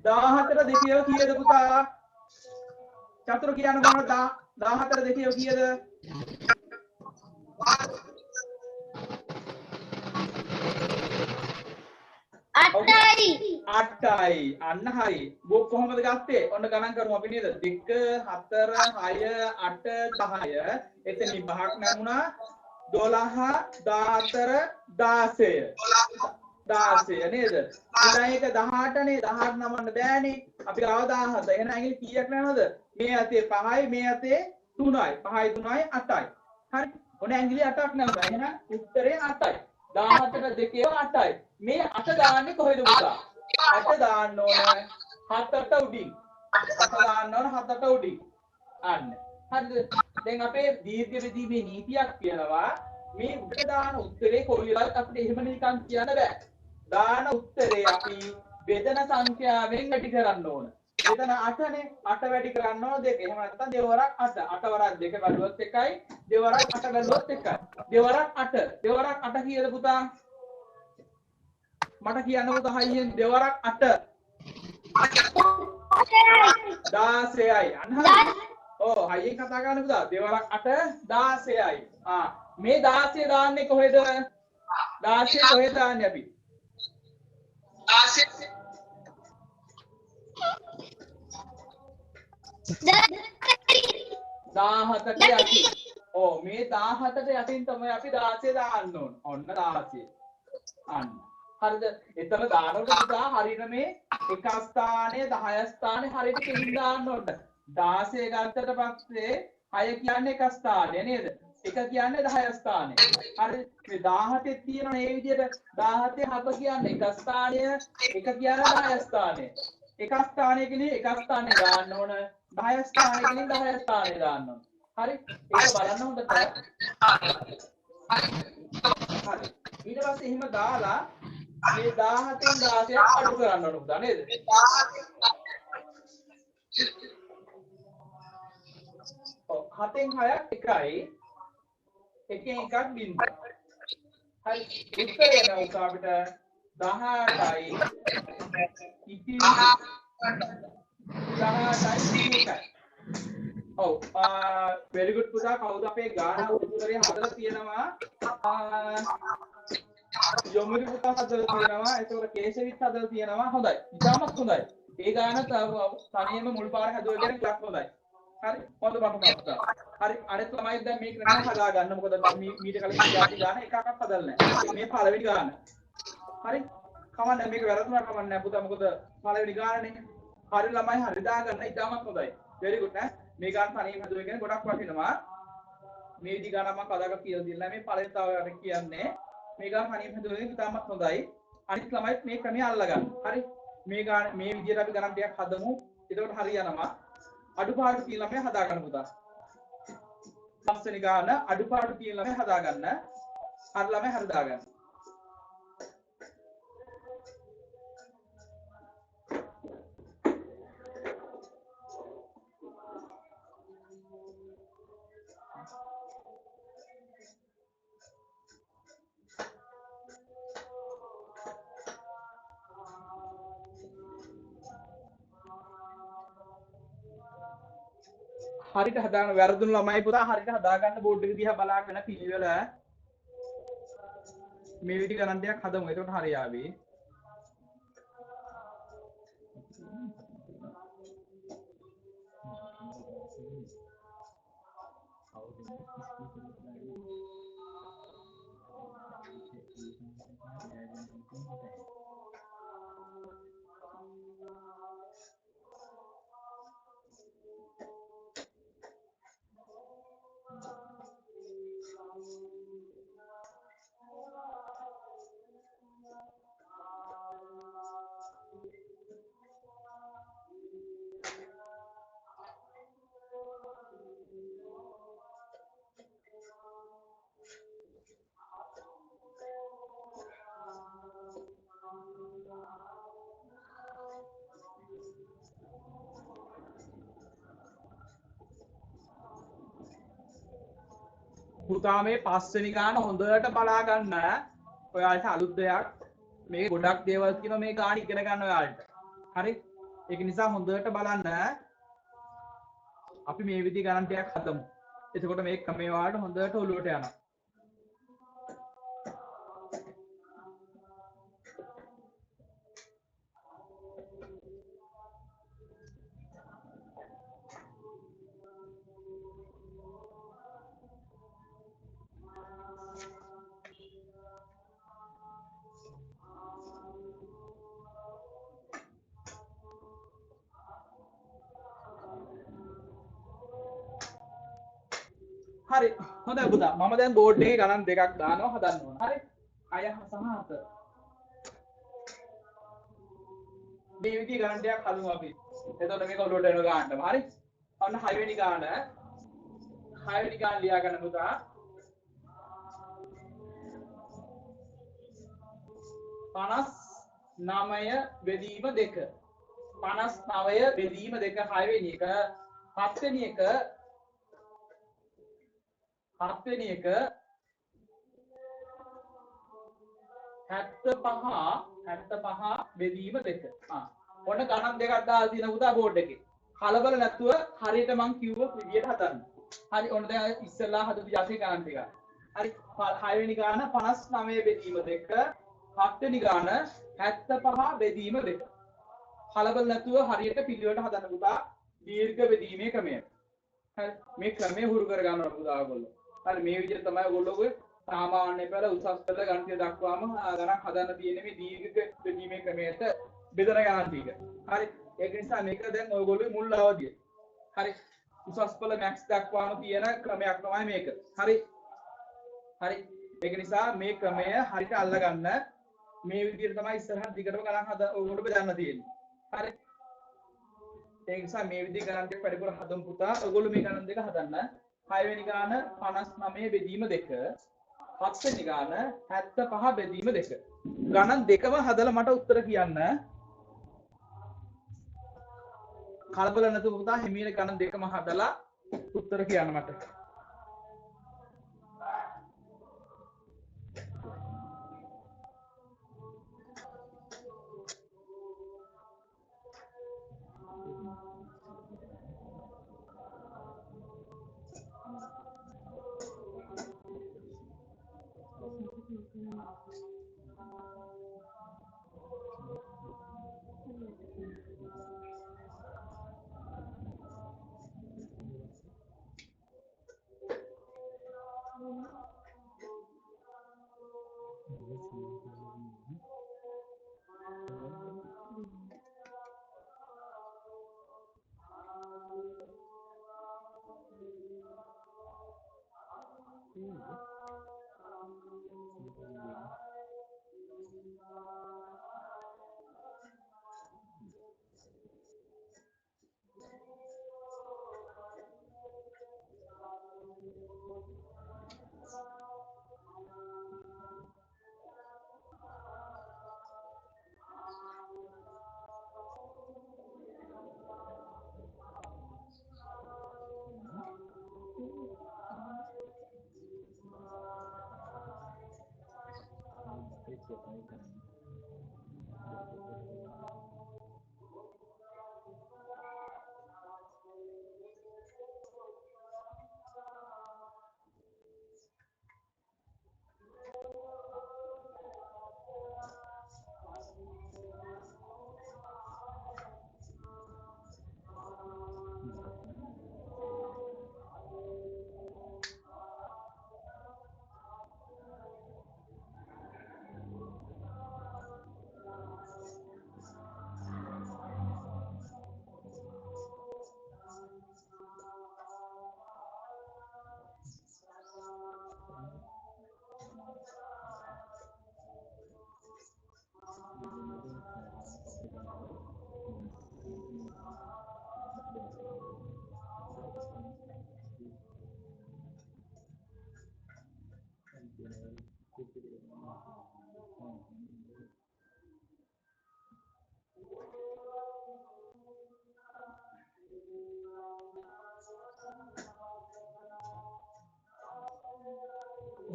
17ට දෙකියව කීයද පුතා? චතුර කියන්න බලන්න 17ට දෙකියව කීයද? 8යි. 8යි. අන්න හරි. බෝ කොහොමද ගත්තේ? ඔන්න ගණන් කරමු අපි නේද? 2 4 6 8 10. එතනින් පහක් නැමුණා. 12 14 16. 16 නේද? ඊළඟ එක 18නේ. 18 නමන්න බෑනේ. අපි ගාව 17. එහෙනම් ඇඟිලි කීයක් නැවද? මේ අතේ 5යි මේ අතේ 3යි. 5යි 3යි 8යි. හරි. ඔන්න ඇඟිලි 8ක් නැවුණා. එහෙනම් උත්තරේ 8යි. 17ට දෙකේව 8යි. මේ 8 දාන්නේ කොහෙද පුතා? 8 දාන්න ඕන 7ට උඩින්. 8 දාන්න ඕන 7ට උඩින්. අන්න. හරිද? දැන් අපේ දීර්ඝ බෙදීමේ නීතියක් කියනවා මේ උඩට දාන උත්තරේ කොයි වෙලාවත් අපිට එහෙම නිකන් කියන්න බෑ. දාන උත්තරේ අපි බෙදෙන සංඛ්‍යාවෙන් වැඩි කරන්න ඕන. මෙතන 8නේ 8 වැඩි කරන්න ඕන 2. එහෙම නැත්නම් දෙවරක් 8. 8 වරක් 2 බැලුවොත් 1යි. දෙවරක් 8 බැලුවොත් 1යි. දෙවරක් 8. දෙවරක් 8 කීයද පුතා? මට කියන්න පුතා හයියෙන් දෙවරක් 8. 16යි. අන්න හරි. ඔව් හයියෙන් කතා කරන්න පුතා. දෙවරක් 8 16යි. මේ 16 දාන්නේ කොහෙද? 16 කොහෙද දාන්නේ අපි? 17ට යටි. ඔව් මේ 17ට යටින් තමයි අපි 16 දාන්න ඕන. ඔන්න 16. අන්න. හරිද? එතන දානකොට පුතා හරියට මේ එක ස්ථානයේ 10 ස්ථානයේ හරියට කෙලින් දාන්න ඕන. 16 ගත්තට පස්සේ 6 කියන්නේ එක ස්ථානය නේද? 1 කියන්නේ 10 ස්ථානය. හරි. මේ 17 තියෙන මේ විදිහට 17 7 කියන්නේ එක ස්ථානය, 1 කියන්නේ 10 ස්ථානය. එක ස්ථානයකින් එක ස්ථානය දාන්න ඕන. 10 ස්ථානයකින් 10 ස්ථානය දාන්න ඕන. හරි? ඒක බලන්න හොඳට. හරි. ඊට පස්සේ එහෙම දාලා මේ 17න් 16ක් අඩු කරන්න ඕන පුතා නේද? ඔව් 7න් 6ක් එකයි. එකෙන් එකක් බින්දුව. හරි. උත්තරය නම් අපිට 18යි ඉතිරි 18යි. ඔව් very good පුතා. කවුද අපේ ගාන උත්තරේ හදලා තියෙනවා? යොමුරි පුතා හදලා තියෙනවා. ඒකවල කේශවිත් හදලා තියෙනවා. හොඳයි. ඉතාමත් හොඳයි. ඒ ගාන තනියම මුල් පාර හදුවා කියන ක්ලාස් හොඳයි. හරි. හොඳ පුතා. හරි. අනිත් ළමයි දැන් මේ ක්‍රමය හදා ගන්න. මොකද මීට කලින් යාටි ගාන එකක්වත් හදලා නැහැ. මේ පළවෙනි ගාන. හරි. කමන්න මේක වැරදුනට කමන්න නැහැ පුතා. මොකද පළවෙනි ගානනේ. හරි ළමයි හරි දාගන්න. ඉතාමත් හොඳයි. very good නේ. මේ ගාන තනියම හදුවා කියන ගොඩක් වටිනවා. මේ විදි ගාන මම කදාක කියලා දෙන්නා. මේ පළවෙනි තව කියන්නේ මේ ගාන තනියම හදුවා කියන ඉතාමත් හොඳයි. අනිත් ළමයිත් මේ ක්‍රමය අල්ලා ගන්න. හරි. මේ ගාන මේ විදියට අපි ගණන් ටිකක් හදමු. එතකොට හරි යනවා. අඩුපාඩු තියෙන ළමයි හදා ගන්න පුතා. පස්වෙනි ගාන අඩුපාඩු තියෙන ළමයි හදා ගන්න. හරි ළමයි හරි දා ගන්න. හරියට හදාගන්න වැරදුණු ළමයි පුතා හරියට හදාගන්න බෝඩ් එක දිහා බලාගෙන පිළිවෙල මේ විදිහ ගණන් දෙකක් හදමු. එතකොට හරිය ආවි. පුතා මේ පස්වෙනි ගාන හොඳට බලා ගන්න. ඔයාලට අලුත් දෙයක් මේ ගොඩක් දේවල් තියෙනවා මේ ගාන ඉගෙන ගන්න ඔයාලට. හරි? ඒක නිසා හොඳට බලන්න. අපි මේ විදිහ ගණන් ටිකක් හදමු. එතකොට මේ ක්‍රමේ වලට හොඳට ඔලුවට යනවා. හරි හොඳයි පුතා මම දැන් බෝඩ් එකේ ගණන් දෙකක් දානවා හදන්න ඕන හරි 6 සහ 7 මේ විදිහේ ගණන් ටිකක් හදමු අපි එතකොට මේක ඔලුවට එන ගන්නම හරි ඔන්න 6 වෙනි ගාන ලියා ගන්න පුතා 59 බෙදීම 2 59 බෙදීම 2 6 වෙනි එක 7 වෙනි එක 7 වෙනි එක 75 බෙදීම 2. ඔන්න ගණන් දෙකක් දාලා තියෙන පුතා බෝඩ් එකේ. කලබල නැතුව හරියට මං කිව්ව විදියට හදන්න. හරි ඔන්න දැන් ඉස්සෙල්ලා හදපු යසේ ගණන් ටික. හරි 6 වෙනි ගාන 59 බෙදීම 2. 7 වෙනි ගාන 75 බෙදීම 2. කලබල නැතුව හරියට පිළිවෙලට හදන්න පුතා දීර්ඝ බෙදීමේ ක්‍රමය. හරි මේ ක්‍රමය හුරු කර ගන්නවා පුතා ඔයගොල්ලෝ. හරි මේ විදිහට තමයි ඔයගොල්ලෝ සාමාන්‍ය පෙළ උසස් පෙළ ගණිතය දක්වාම ගණන් හදන්න තියෙන්නේ මේ දීර්ඝ බෙදීමේ ක්‍රමයට බෙදන ගණන් ටික. හරි ඒක නිසා මේක දැන් ඔයගොල්ලෝ මුල් අවධිය. හරි උසස් පෙළ මැක්ස් දක්වාම තියෙන ක්‍රමයක් තමයි මේක. හරි ඒක නිසා මේ ක්‍රමය හරියට අල්ලගන්න මේ විදිහට තමයි ඉස්සරහට දිගටම ගණන් හද ඔයගොල්ලෝ බෙදන්න තියෙන්නේ. හරි ඒ නිසා මේ විදිහේ ගණන් ටික වැඩිපුර හදමු පුතා. ඔයගොල්ලෝ මේ ගණන් දෙක හදන්න. 6 වෙනි ගාන 59 බෙදීම 2. 7 වෙනි ගාන 75 බෙදීම 2. ගණන් දෙකම හදලා මට උත්තර කියන්න. කලබල නැතුව පුතා හිමීර ගණන් දෙකම හදලා උත්තර කියන්න මට.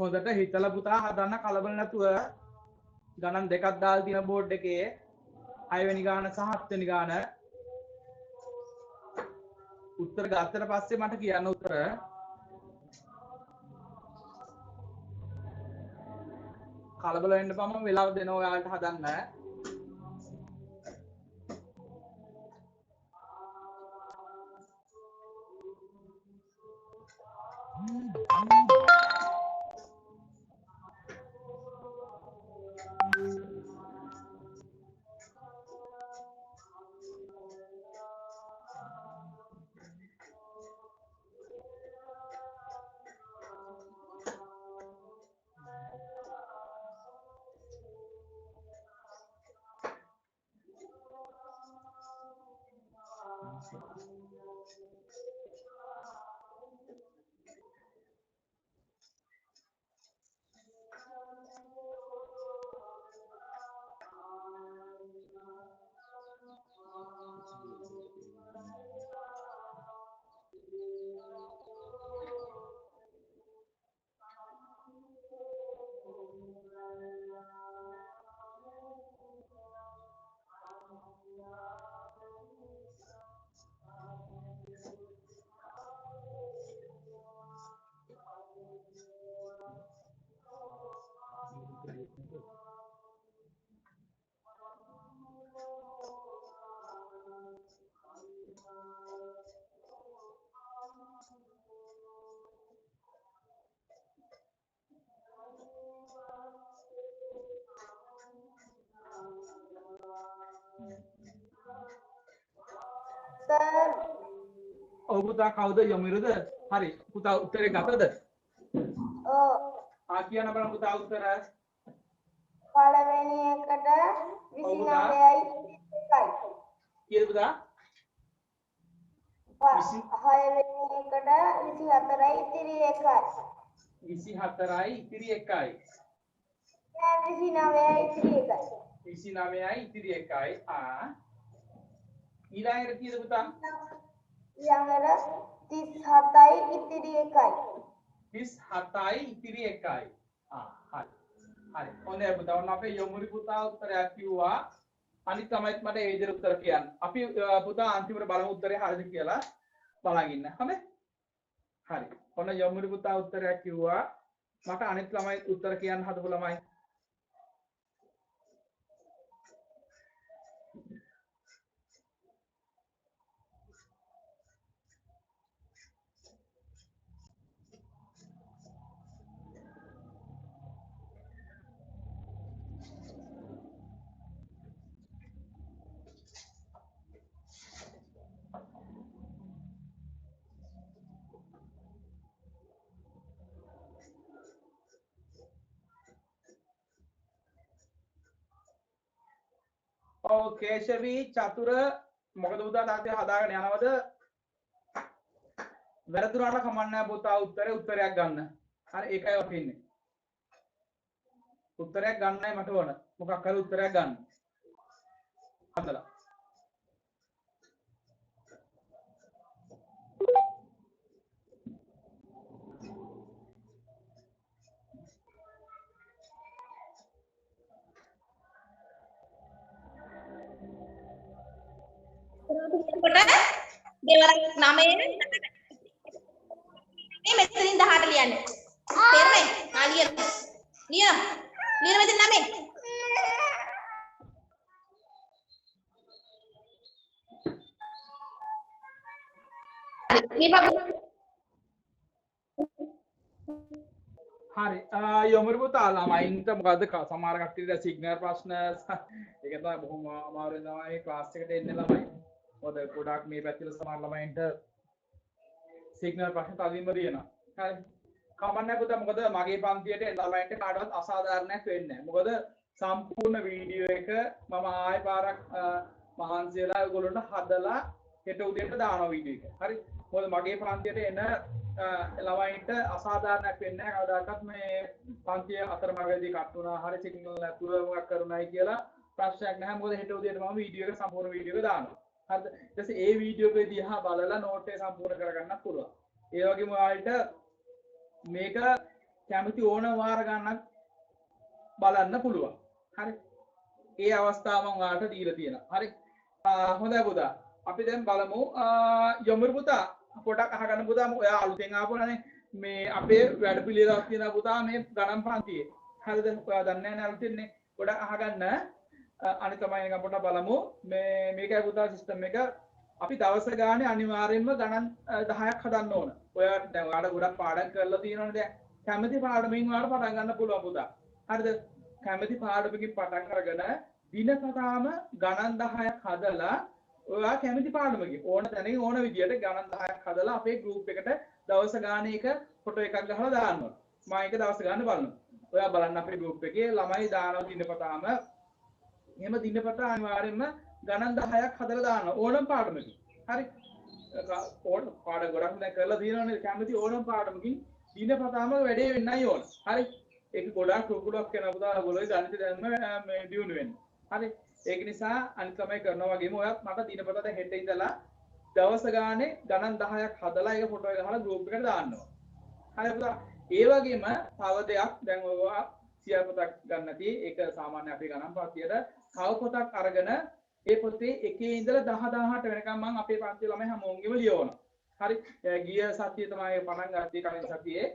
හොඳට හිතලා පුතා හදන්න කලබල නැතුව ගණන් දෙකක් දාලා තියෙන බෝඩ් එකේ 6 වෙනි ගාන සහ 7 වෙනි ගාන උත්තර ගත්තට පස්සේ මට කියන්න උත්තර කලබල වෙන්න බෑ මම වෙලාව දෙනවා ඔයාලට හදන්න සර් ඔව් පුතා කවුද යොමුරුද හරි පුතා උත්තරේ ගත්තද ඔව් කියන්න බලන්න පුතා උත්තර පළවෙනි එකට 29යි 1යි කීයද පුතා 6වෙනි එකට 24යි ඉතිරි 1යි 24යි ඉතිරි 1යි 29යි ඉතිරි 1යි 29යි ඉතිරි 1යි ඊළඟට කීයද පුතා ඊළඟට 37යි ඉතිරි 1යි 37යි ඉතිරි 1යි හරි හරි ඔන්න පුතා ඔන්න අපේ යොමුරි පුතා උත්තරයක් කිව්වා අනිත් තමයිත් මට ඒ විදිහට උත්තර කියන්න අපි පුතා අන්තිමට බලමු උත්තරේ හරිද කියලා බලන් ඉන්න හරි හරි ඔන්න යොමුරි පුතා උත්තරයක් කිව්වා මට අනිත් ළමයි උත්තර කියන්න හදපු ළමයි ඔව් කේශවි චතුර මොකද පුතා තාත්තේ හදාගෙන යනවද වැරදුනාට කමක් නැහැ පුතා උත්තරයක් ගන්න හරි ඒකයි අපි ඉන්නේ උත්තරයක් ගන්නයි මට ඕන මොකක් හරි උත්තරයක් ගන්න හදලා කොට දෙවරක් 9 මේ මෙතනින් 18 ලියන්න. තේරුණේ? ලියන මෙතන 9. හරි යොමුරු පුතා ළමයින්ට මොකද්ද සමහර කට්ටියට සිග්නල් ප්‍රශ්න ඒක තමයි බොහොම අමාරුවෙන් තමයි ක්ලාස් එකට එන්නේ ළමයි මොකද ගොඩක් මේ පැත්තේ සමහර ළමයින්ට සිග්නල් ප්‍රශ්න තදින්ම තියෙනවා හරි කමන්නේ පුතා මොකද මගේ පන්තියට ළමයින්ට කාටවත් අසාධාරණයක් වෙන්නේ නැහැ මොකද සම්පූර්ණ වීඩියෝ එක මම ආයෙ පාරක් මහන්සි වෙලා ඔයගොල්ලන්ට හදලා හෙට උදේට දානවා වීඩියෝ එක හරි මොකද මගේ පන්තියට එන ළමයින්ට අසාධාරණයක් වෙන්නේ නැහැ කවදාකවත් මේ පන්තිය අතරමඟදී කට් වුණා හරි සිග්නල් නැතුව මොකක් කරුණායි කියලා ප්‍රශ්නයක් නැහැ මොකද හෙට උදේට මම වීඩියෝ එක සම්පූර්ණ වීඩියෝ එක දානවා හරිද ඊට පස්සේ ඒ වීඩියෝ එක දිහා බලලා නෝට් එක සම්පූර්ණ කරගන්නත් පුළුවන් ඒ වගේම ඔයාලට මේක කැමති ඕන වාර ගන්නක් බලන්න පුළුවන්. හරි. ඒ අවස්ථාව මම ඔයාලට දීලා තියෙනවා. හරි. හොඳයි පුතා. අපි දැන් බලමු යොමුරු පුතා පොඩක් අහගන්න පුතා ඔයා අලුතෙන් ආපුණානේ මේ අපේ වැඩ පිළිවෙලක් තියෙනවා පුතා මේ ගණන් පන්තියේ. හරිද? ඔයා දන්නේ නැහැ නේ අලුතෙන්නේ. පොඩක් අහගන්න. අනිත් තමයි එක පොඩක් බලමු. මේකයි පුතා සිස්ටම් එක. අපි දවස් ගානේ අනිවාර්යයෙන්ම ගණන් 10ක් හදන්න ඕන. ඔයාට දැන් ඔයාලට ගොඩක් පාඩම් කරලා තියෙනවනේ දැන්. කැමති පාඩමකින් ඔයාලට පටන් ගන්න පුළුවන් පුතා. හරිද? කැමති පාඩමකින් පටන් අරගෙන දිනපතාම ගණන් 10ක් හදලා ඔයා කැමති පාඩමකින් ඕන තැනින් ඕන විදියට ගණන් 10ක් හදලා අපේ ගෲප් එකට දවස් ගානේ එක ෆොටෝ එකක් ගහලා දාන්න ඕන. මම ඒක දවස් ගානේ බලනවා. ඔයා බලන්න අපේ ගෲප් එකේ ළමයි දානවා දිනපතාම. එහෙම දිනපතා අනිවාර්යයෙන්ම ගණන් 10ක් හදලා දාන්න ඕනම පාඩමකින්. හරි. ඕන පාඩම් ගොඩක් දැන් කරලා තියෙනවනේ කැමති ඕනම පාඩමකින් දිනපතාම වැඩේ වෙන්නයි ඕන. හරි. ඒක ගොඩක් කුකුලක් කරන පුතා ඔයගොල්ලෝ ගණිත දැන්ම මේ දියුණු වෙන්න. හරි. ඒක නිසා අනිත් තමයි කරනවා වගේම ඔයත් මට දිනපතා දැන් හෙට ඉඳලා දවස් ගානේ ගණන් 10ක් හදලා ඒක ෆොටෝ එක ගහලා ගෲප් එකට දාන්නවා. හරි පුතා. ඒ වගේම තව දෙයක් දැන් ඔයවා සියල් පොතක් ගන්න නැති ඒක සාමාන්‍ය අපේ ගණන් පන්තියට තව පොතක් අරගෙන ඒ පොතේ එකේ ඉඳලා 10 18 වෙනකම් මම අපේ පන්ති ළමයි හැමෝගෙම ලියවනවා. හරි. ගිය සතියේ තමයි පටන් ගත්තේ කලින් සතියේ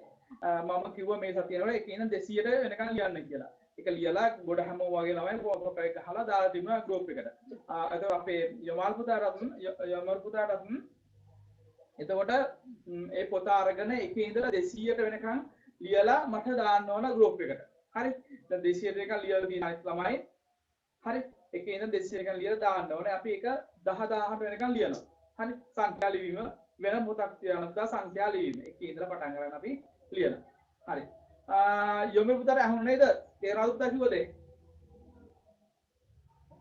මම කිව්වා මේ සතියේ වල එකේ ඉඳන් 200ට වෙනකම් ලියන්න කියලා. ඒක ලියලා ගොඩ හැමෝම වගේ ළමයි ෆොටෝ එක ගහලා දාලා තිබුණා ගෲප් එකට. ඒක අපේ යමාල් පුතාටත් එතකොට ඒ පොත අරගෙන එකේ ඉඳලා 200ට වෙනකම් ලියලා මට දාන්න ඕන ගෲප් එකට. හරි. දැන් 200ට එක ලියලා තියෙන අනිත් ළමයි. හරි. එකේ ඉඳන් 200 වෙනකම් ලියලා දාන්න ඕනේ. අපි ඒක 10 18 වෙනකම් ලියනවා. හරි. සංඛ්‍යා ලිවීම වෙන පොතක් තියනවා සංඛ්‍යා ලිවීම. එකේ ඉඳලා පටන් ගන්න අපි ලියනවා. හරි. යොමු පුතාට අහුන්නේ නේද? තේරෙනවද පුතා කිව්වද?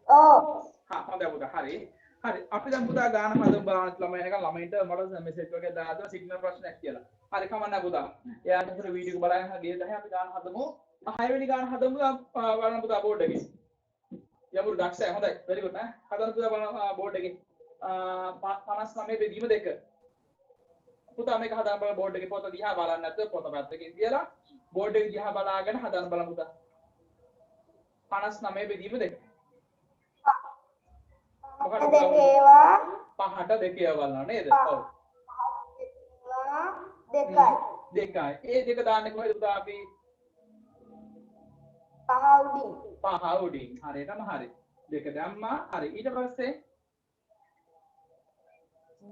ඔව්. හොඳයි පුතා. හරි. හරි. අපි දැන් පුතා ගාන හදමු බලන්න ළමයි එක ළමයින්ට මට මෙසේජ් එකක් දාලා සිග්නල් ප්‍රශ්නයක් කියලා. හරි කමන්න පුතා. එයාට අතර වීඩියෝ එක බලන්න ගිය 10 අපි ගාන හදමු. 6 වෙනි ගාන හදමු බලන්න පුතා බෝඩ් එකේ. යමුරු දක්ෂයි හොඳයි. very good නේ. හදන්න පුතා බලන්න බෝඩ් එකේ. 59 බෙදීම 2. පුතා මේක හදාන්න බලන්න බෝඩ් එකේ පොත දිහා බලන්න නැත්නම් පොත පැත්තකින් තියලා බෝඩ් එක දිහා බලාගෙන හදාන්න බලමු පුතා. 59 බෙදීම 2. මොකද දෙකේවා පහට දෙකේ බලනවා නේද? ඔව්. දෙකයි. දෙකයි. ඒ දෙක දාන්නේ කොහෙද පුතා අපි? පහ උඩින්. පහ උඩින්. හරියටම හරි. දෙක දැම්මා. හරි. ඊට පස්සේ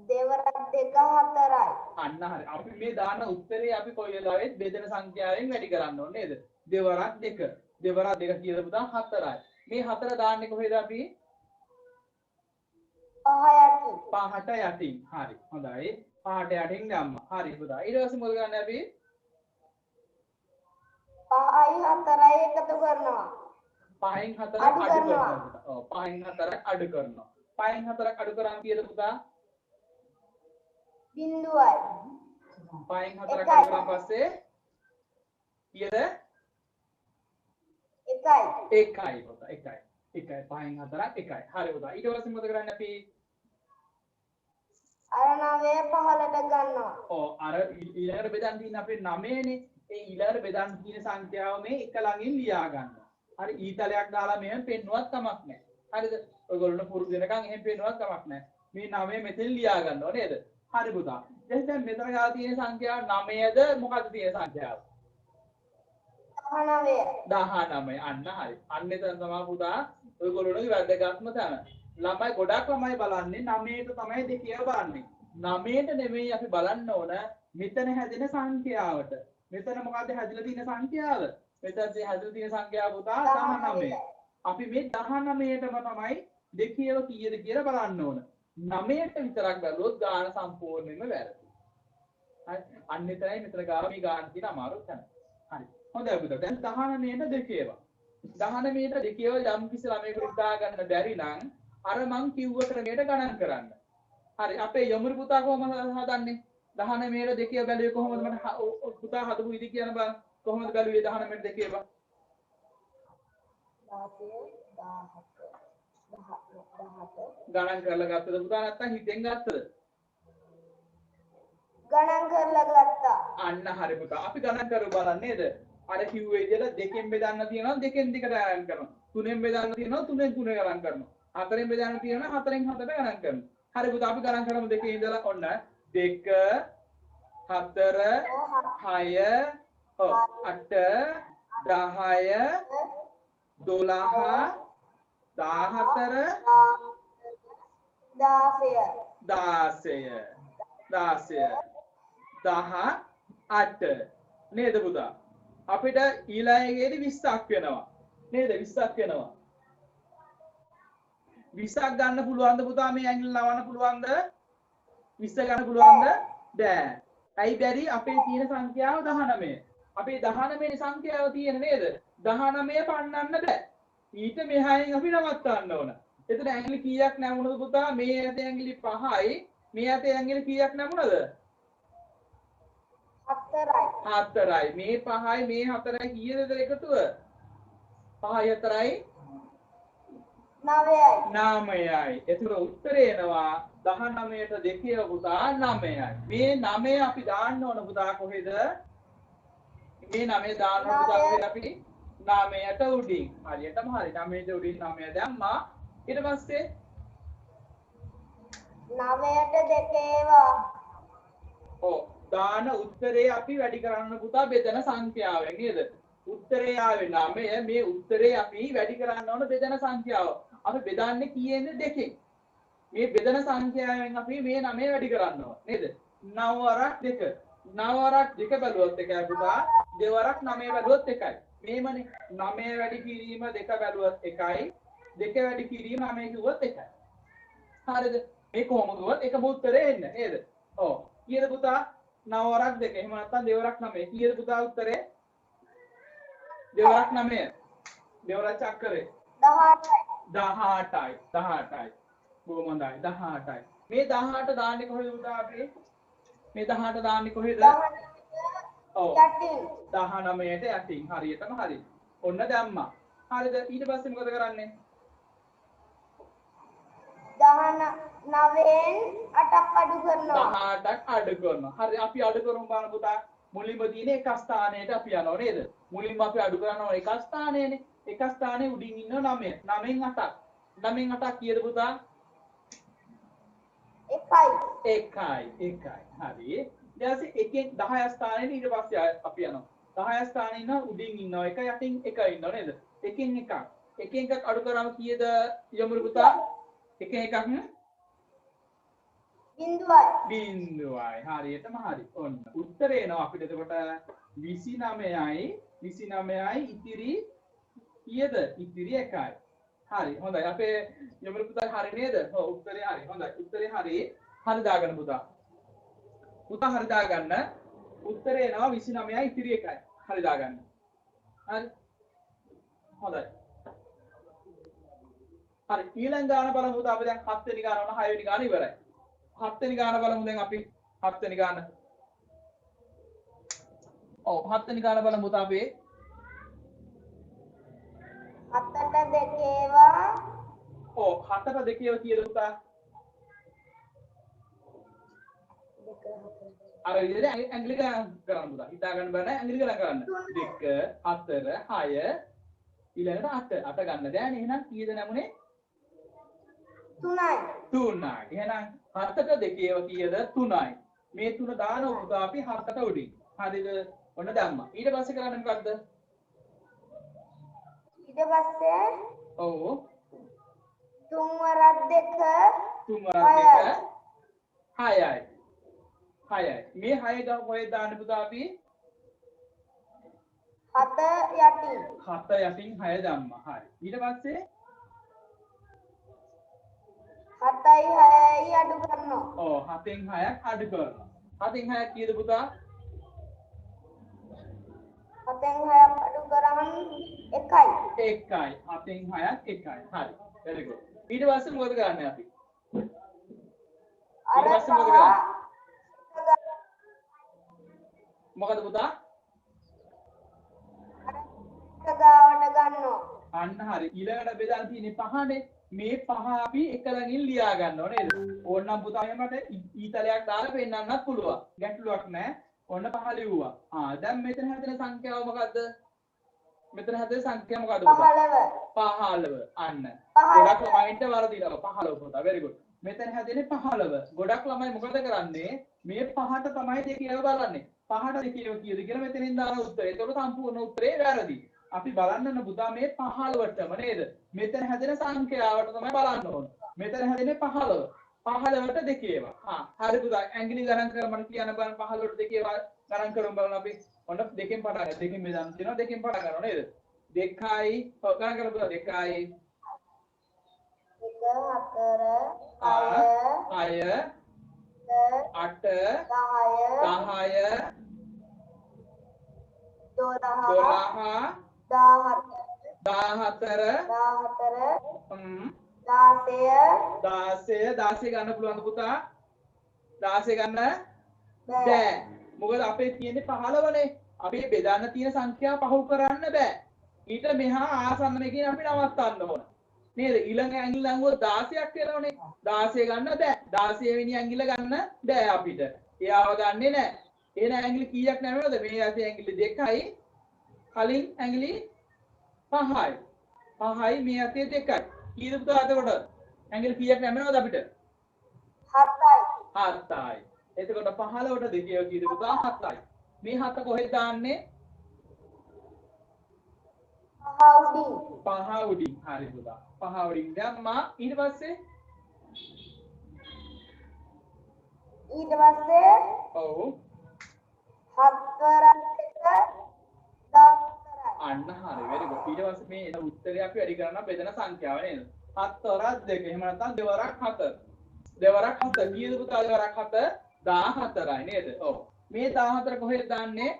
දෙවරක් 2 4යි. අන්න හරි. අපි මේ දාන උත්තරේ අපි කොයි වෙලාවෙත් බෙදෙන සංඛ්‍යාවෙන් වැඩි කරන්න ඕනේ නේද? දෙවරක් 2. දෙවරක් 2 කියලා පුතා 4යි. මේ 4 දාන්නේ කොහෙද අපි? පහට යටින්. හරි. හොඳයි. පහට යටින් දැම්මා. හරි පුතා. ඊට පස්සේ මොකද ගන්න අපි? 5යි 4යි එකතු කරනවා. 5න් 4ක් අඩු කරනවා. ඔව් 5න් 4ක් අඩු කරනවා. 5න් 4ක් අඩු කරාම කීයද පුතා? බිඳුවයි. 5න් 4ක් අඩු කරාම පස්සේ කීයද? 1යි. 1යි පුතා 1යි. 1යි 5න් 4ක් 1යි. හරි පුතා. ඊට පස්සේ මොකද කරන්නේ අපි? අර 9 15ට ගන්නවා. ඔව් අර ඊළඟට බෙදන් තියෙන අපේ 9නේ. ඒ ඊළඟට බෙදන් තියෙන සංඛ්‍යාව මේ එක ළඟින් ලියා ගන්නවා. හරි ඊතලයක් දාලා මෙහෙම පෙන්නුවත් කමක් නැහැ. හරිද? ඔයගොල්ලෝ පුරුදු වෙනකන් එහෙම පෙන්නුවත් කමක් නැහැ. මේ 9 මෙතෙන් ලියා ගන්නව නේද? හරි පුතා. දැන් මෙතන ගාලා තියෙන සංඛ්‍යාව 9ද මොකද්ද තියෙන සංඛ්‍යාව? 19 අන්න හරි. අන්න එතන තමයි පුතා ඔයගොල්ලෝගේ වැදගත්ම තැන. ළමයි ගොඩක් ළමයි බලන්නේ 9ට තමයි දෙකියව බලන්නේ. 9ට නෙමෙයි අපි බලන්න ඕන මෙතන හැදෙන සංඛ්‍යාවට. මෙතන මොකද්ද හැදිලා තියෙන සංඛ්‍යාව? මෙතන හැදිලා තියෙන සංඛ්‍යාව පුතා 19. අපි මේ 19ටම තමයි දෙකියව කීයද කියලා බලන්න ඕන. 9ට විතරක් බැලුවොත් ගාන සම්පූර්ණයෙන්ම වැරදි. හරි. අන්න එතනයි මෙතන ගාව මේ ගාන තියෙන අමාරු තැන. හරි. හොඳයි පුතා. දැන් 19ට දෙකේව. 19ට දෙකේව යම් කිසි ළමයෙකුට හිතා ගන්න බැරි නම් අර මං කිව්ව ක්‍රමයට ගණන් කරන්න. හරි. අපේ යමුරු පුතා කොහොමද හදන්නේ? 19ට දෙකේව බැලුවේ කොහොමද? මට පුතා හදපු විදි කියන බං කොහොමද බැලුවේ 19ට දෙකේව? 17 ගණන් කරලා ගත්තද පුතා නැත්නම් හිතෙන් ගත්තද? ගණන් කරලා ගත්තා. අන්න හරි පුතා. අපි ගණන් කරු බලන්න නේද? අර කිව්වේ විදිහට දෙකෙන් බෙදන්න තියෙනවා දෙකෙන් දෙකට ගණන් කරනවා. තුනෙන් බෙදන්න තියෙනවා තුනෙන් තුන ගණන් කරනවා. හතරෙන් බෙදන්න තියෙනවා හතරෙන් හතට ගණන් කරනවා. හරි පුතා අපි ගණන් කරමු දෙකේ ඉඳලා ඔන්න 2 4 6 8 10 12 14 18 නේද පුතා අපිට ඊළඟේදී 20ක් වෙනවා නේද 20ක් වෙනවා 20ක් ගන්න පුළුවන්ද පුතා මේ ඇඟිල්ල නවන්න පුළුවන්ද 20 ගන්න පුළුවන්ද බෑ ඇයි බැරි අපේ තියෙන සංඛ්‍යාව 19 අපේ 19 වෙනි සංඛ්‍යාව තියෙන නේද 19 පන්නන්න බෑ ඊට මෙහායින් අපි නවත්තන්න ඕන එතන ඇඟිලි කීයක් නැමුණද පුතා මේ ඇතේ ඇඟිලි 5යි මේ ඇතේ ඇඟිලි කීයක් නැමුණද 4යි මේ 5යි මේ 4යි කීයද එකතුව 5යි 4යි 9යි එතකොට උත්තරේ එනවා 19ට දෙකේ පුතා 9යි මේ 9 අපි දාන්න ඕන පුතා කොහෙද මේ 9 දාන්න ඕන පුතා කොහෙද අපි 9ට උඩින් හරියටම හරි 9ට උඩින් 9 දැම්මා ඊට පස්සේ 9ට දෙකේවා ඔව් දාන උත්තරේ අපි වැඩි කරන්න පුතා බෙදෙන සංඛ්‍යාවෙන් නේද උත්තරේ ආවේ 9 මේ උත්තරේ අපි වැඩි කරන්න ඕන බෙදෙන සංඛ්‍යාව අපි බෙදන්නේ කීයෙන්ද දෙකෙන් මේ බෙදෙන සංඛ්‍යාවෙන් අපි මේ 9 වැඩි කරන්න ඕන නේද 9 වරක් 2 9 වරක් 2 බැලුවොත් එකයි පුතා 2 වරක් 9 බැලුවොත් එකයි මේමනේ 9 වැඩි කිරීම 2 බැලුවොත් එකයි 2 වැඩි කිරීම 9 කිව්වොත් එකයි හරිද මේ කොහොමද කිව්වොත් එකම උත්තරේ එන්නේ නේද ඔව් කීයද පුතා 9 වරක් 2 එහෙම නැත්නම් 2 වරක් 9 කීයද පුතා උත්තරේ 2 වරක් 9 2 වරක් චක්කරේ 18යි බොහොම හොඳයි 18යි මේ 18 දාන්නේ කොහෙද පුතා අපි මේ 18 දාන්නේ කොහෙද ඔව් 19ට යටින් හරියටම හරි ඔන්න දැම්මා හරිද ඊට පස්සේ මොකද කරන්නේ 19න් 8ක් අඩු කරනවා 18ක් අඩු කරනවා හරි අපි අඩු කරමු බලන්න පුතා මුලින්ම තියෙන එක ස්ථානයට අපි යනවා නේද මුලින්ම අපි අඩු කරනවා එක ස්ථානයනේ එක ස්ථානයේ උඩින් ඉන්න 9 9න් 8ක් 9න් 8ක් කීයද පුතා 1යි හරි ඊට එකෙන් 10 ස්ථානයේ ඊට පස්සේ අපි යනවා 10 ස්ථානයේ ඉන්න උඩින් ඉන්නවා එක යටින් එක ඉන්නවා නේද එකෙන් එකක් අඩු කරාම කීයද යමුරු පුතා එකෙන් එකක් බිඳුවයි හරියටම හරි ඔන්න උත්තරේ එනවා අපිට එතකොට 29යි ඉතිරි කීයද ඉතිරි 1යි හරි හොඳයි අපේ යමුරු පුතා හරි නේද ඔව් උත්තරේ හරි හොඳයි උත්තරේ හරි දාගන්න පුතා හරි දාගන්න උත්තරේ එනවා 29යි ඉතිරි 1යි හරි දාගන්න හරි හොඳයි හරි ඊළඟ ගාන බලමු පුතා අපි දැන් 7 වෙනි ගාන වුණා 6 වෙනි ගාන ඉවරයි 7 වෙනි ගාන බලමු දැන් අපි 7 වෙනි ගාන ඔව් 7 වෙනි ගාන බලමු පුතා අපි 7ට දෙකේවා ඔව් 7ට දෙකේව කීයද පුතා අර විදිහට ඇඟිලි ගණන් කරන්න පුතා හිතා ගන්න බෑ නෑ ඇඟිලි ගණන් කරන්න 2 4 6 ඊළඟට 8 ගන්න බෑනේ එහෙනම් කීයද නැමුනේ 3යි එහෙනම් 7ට දෙකේව කීයද 3යි මේ 3 දාන පුතා අපි 7ට උඩින් හරිද ඔන්න දැම්මා ඊට පස්සේ කරන්නේ මොකද්ද ඊට පස්සේ ඔව් 3 වරක් 2 6යි මේ 6 ගා කොහෙද දාන්නේ පුතා අපි 7 යටින් 6 දැම්මා හරි ඊට පස්සේ 7යි 6යි අඩු කරනවා ඔව් 7න් 6ක් අඩු කරනවා 7න් 6ක් කීයද පුතා 7න් 6ක් අඩු කරාම 1යි 7න් 6ක් 1යි හරි very good ඊට පස්සේ මොකද කරන්නේ අපි ඊට පස්සේ මොකද කරන්නේ මොකද පුතා ගාවට ගන්නවා අන්න හරි. ඊළඟට බෙදලා තියෙන්නේ පහනේ. මේ පහ අපි එක ළඟින් ලියා ගන්නවා නේද? ඕනනම් පුතා මට ඊතලයක් දාලා පෙන්නන්නත් පුළුවන්. ගැටලුවක් නැහැ. ඔන්න පහ ලිව්වා. දැන් මෙතන හැදෙන සංඛ්‍යාව මොකද්ද? මෙතන හැදෙන සංඛ්‍යාව මොකද්ද පුතා? 15. අන්න. ගොඩක් ළමයින්ට වරදිනවා 15 පුතා. very good. මෙතන හැදෙන්නේ 15. ගොඩක් ළමයි මොකද කරන්නේ? මේ පහට තමයි දෙකේව බලන්නේ. පහට දෙකේව කීයද කියලා මෙතනින් දාන උත්තරේ. ඒක සම්පූර්ණ උත්තරේ වැරදි. අපි බලන්න පුතා මේ 15ටම නේද? මෙතන හැදෙන සංඛ්‍යාවට තමයි බලන්න ඕන. මෙතන හැදෙන්නේ 15. 15ට දෙකේව. හරි පුතා. ඇඟිලි ගණන් කර මට කියන්න බලන්න 15ට දෙකේව ගණන් කරමු බලන්න අපි. ඔන්න දෙකෙන් පටන් ගන්න. දෙකෙන් බෙදන්න තියෙනවා. දෙකෙන් පටන් ගන්නවා නේද? 2යි ගණන් කරලා පුතා 2යි 16 ගන්න පුළුවන්ද පුතා? 16 ගන්න බෑ. මොකද අපේ තියෙන්නේ 15නේ. අපි බෙදන්න තියෙන සංඛ්‍යාව පහු කරන්න බෑ. ඊට මෙහා ආසන්න එකකින් අපි නවත්තන්න ඕන. නේද? ඊළඟ ඇඟිල්ල ලඟුව 16ක් වෙනවනේ. 16 ගන්න බෑ. 16 වෙනි ඇඟිල්ල ගන්න බෑ අපිට. එයාව ගන්නෙ නෑ. එහෙනම් ඇඟිලි කීයක් නැවෙනවද? මේ ඇති ඇඟිලි 2යි. කලින් ඇඟිලි 5යි. 5යි මේ ඇති 2යි. කීයද පුතා එතකොට? ඇඟිලි කීයක් නැවෙනවද අපිට? 7යි. එතකොට 15ට දෙකේ කීයද පුතා? 7යි. මේ 7 කොහෙද දාන්නේ? පහ උඩින්. හරි පුතා. පහ උඩින් දැම්මා. ඊට පස්සේ ඔව් 7 අන්න හරි. very good. ඊට පස්සේ මේ එන උත්තරය අපි වැඩි කරන්න බෙදෙන සංඛ්‍යාව නේද? 7 වරක් 2. එහෙම නැත්නම් 2 වරක් 7. 2 වරක් 7. කීයද පුතා 2 වරක් 7? 14යි නේද? ඔව්. මේ 14 කොහෙද දාන්නේ?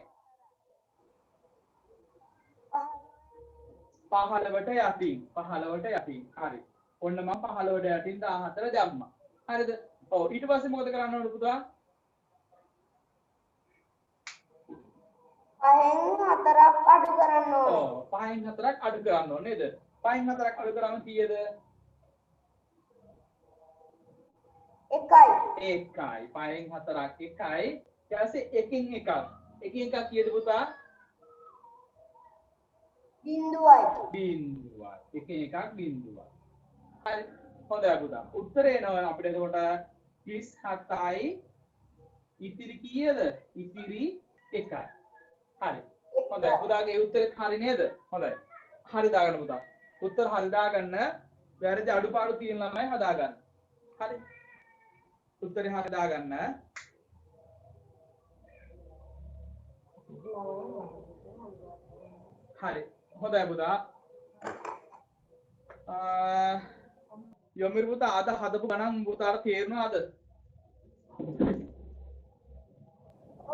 15ට යටින්. 15ට යටින්. හරි. ඔන්න මම 15ට යටින් 14 දැම්මා. හරිද? ඔව්. ඊට පස්සේ මොකද කරන්න ඕන පුතා? 5න් 4ක් අඩු කරන්න ඕනේ. ඔව්. 5න් 4ක් අඩු කරන්න ඕන නේද? 5න් 4ක් අඩු කරාම කීයද? 1යි. 1යි. 5න් 4ක් 1යි. ඊට පස්සේ 1කින් 1ක්. 1කින් 1ක් කීයද පුතා? බිංදුවයි. බිංදුවයි. 1කින් 1ක් බිංදුවයි. හරි. හොඳයි පුතා. උත්තරේ එනවා අපිට එතකොට 27යි. ඉතිරි කීයද? ඉතිරි 1යි. හරි. හොඳයි. පුතාගේ උත්තරේ හරි නේද? හොඳයි. හරි දාගන්න පුතා. උත්තර හරි දාගන්න. වැරදි අඩුපාඩු තියෙන ළමයි හදාගන්න. හරි. උත්තරේ හරි දාගන්න. හරි. හොඳයි පුතා. යොමිර් පුතා අද හදපු ගණන් පුතාට තේරුණාද?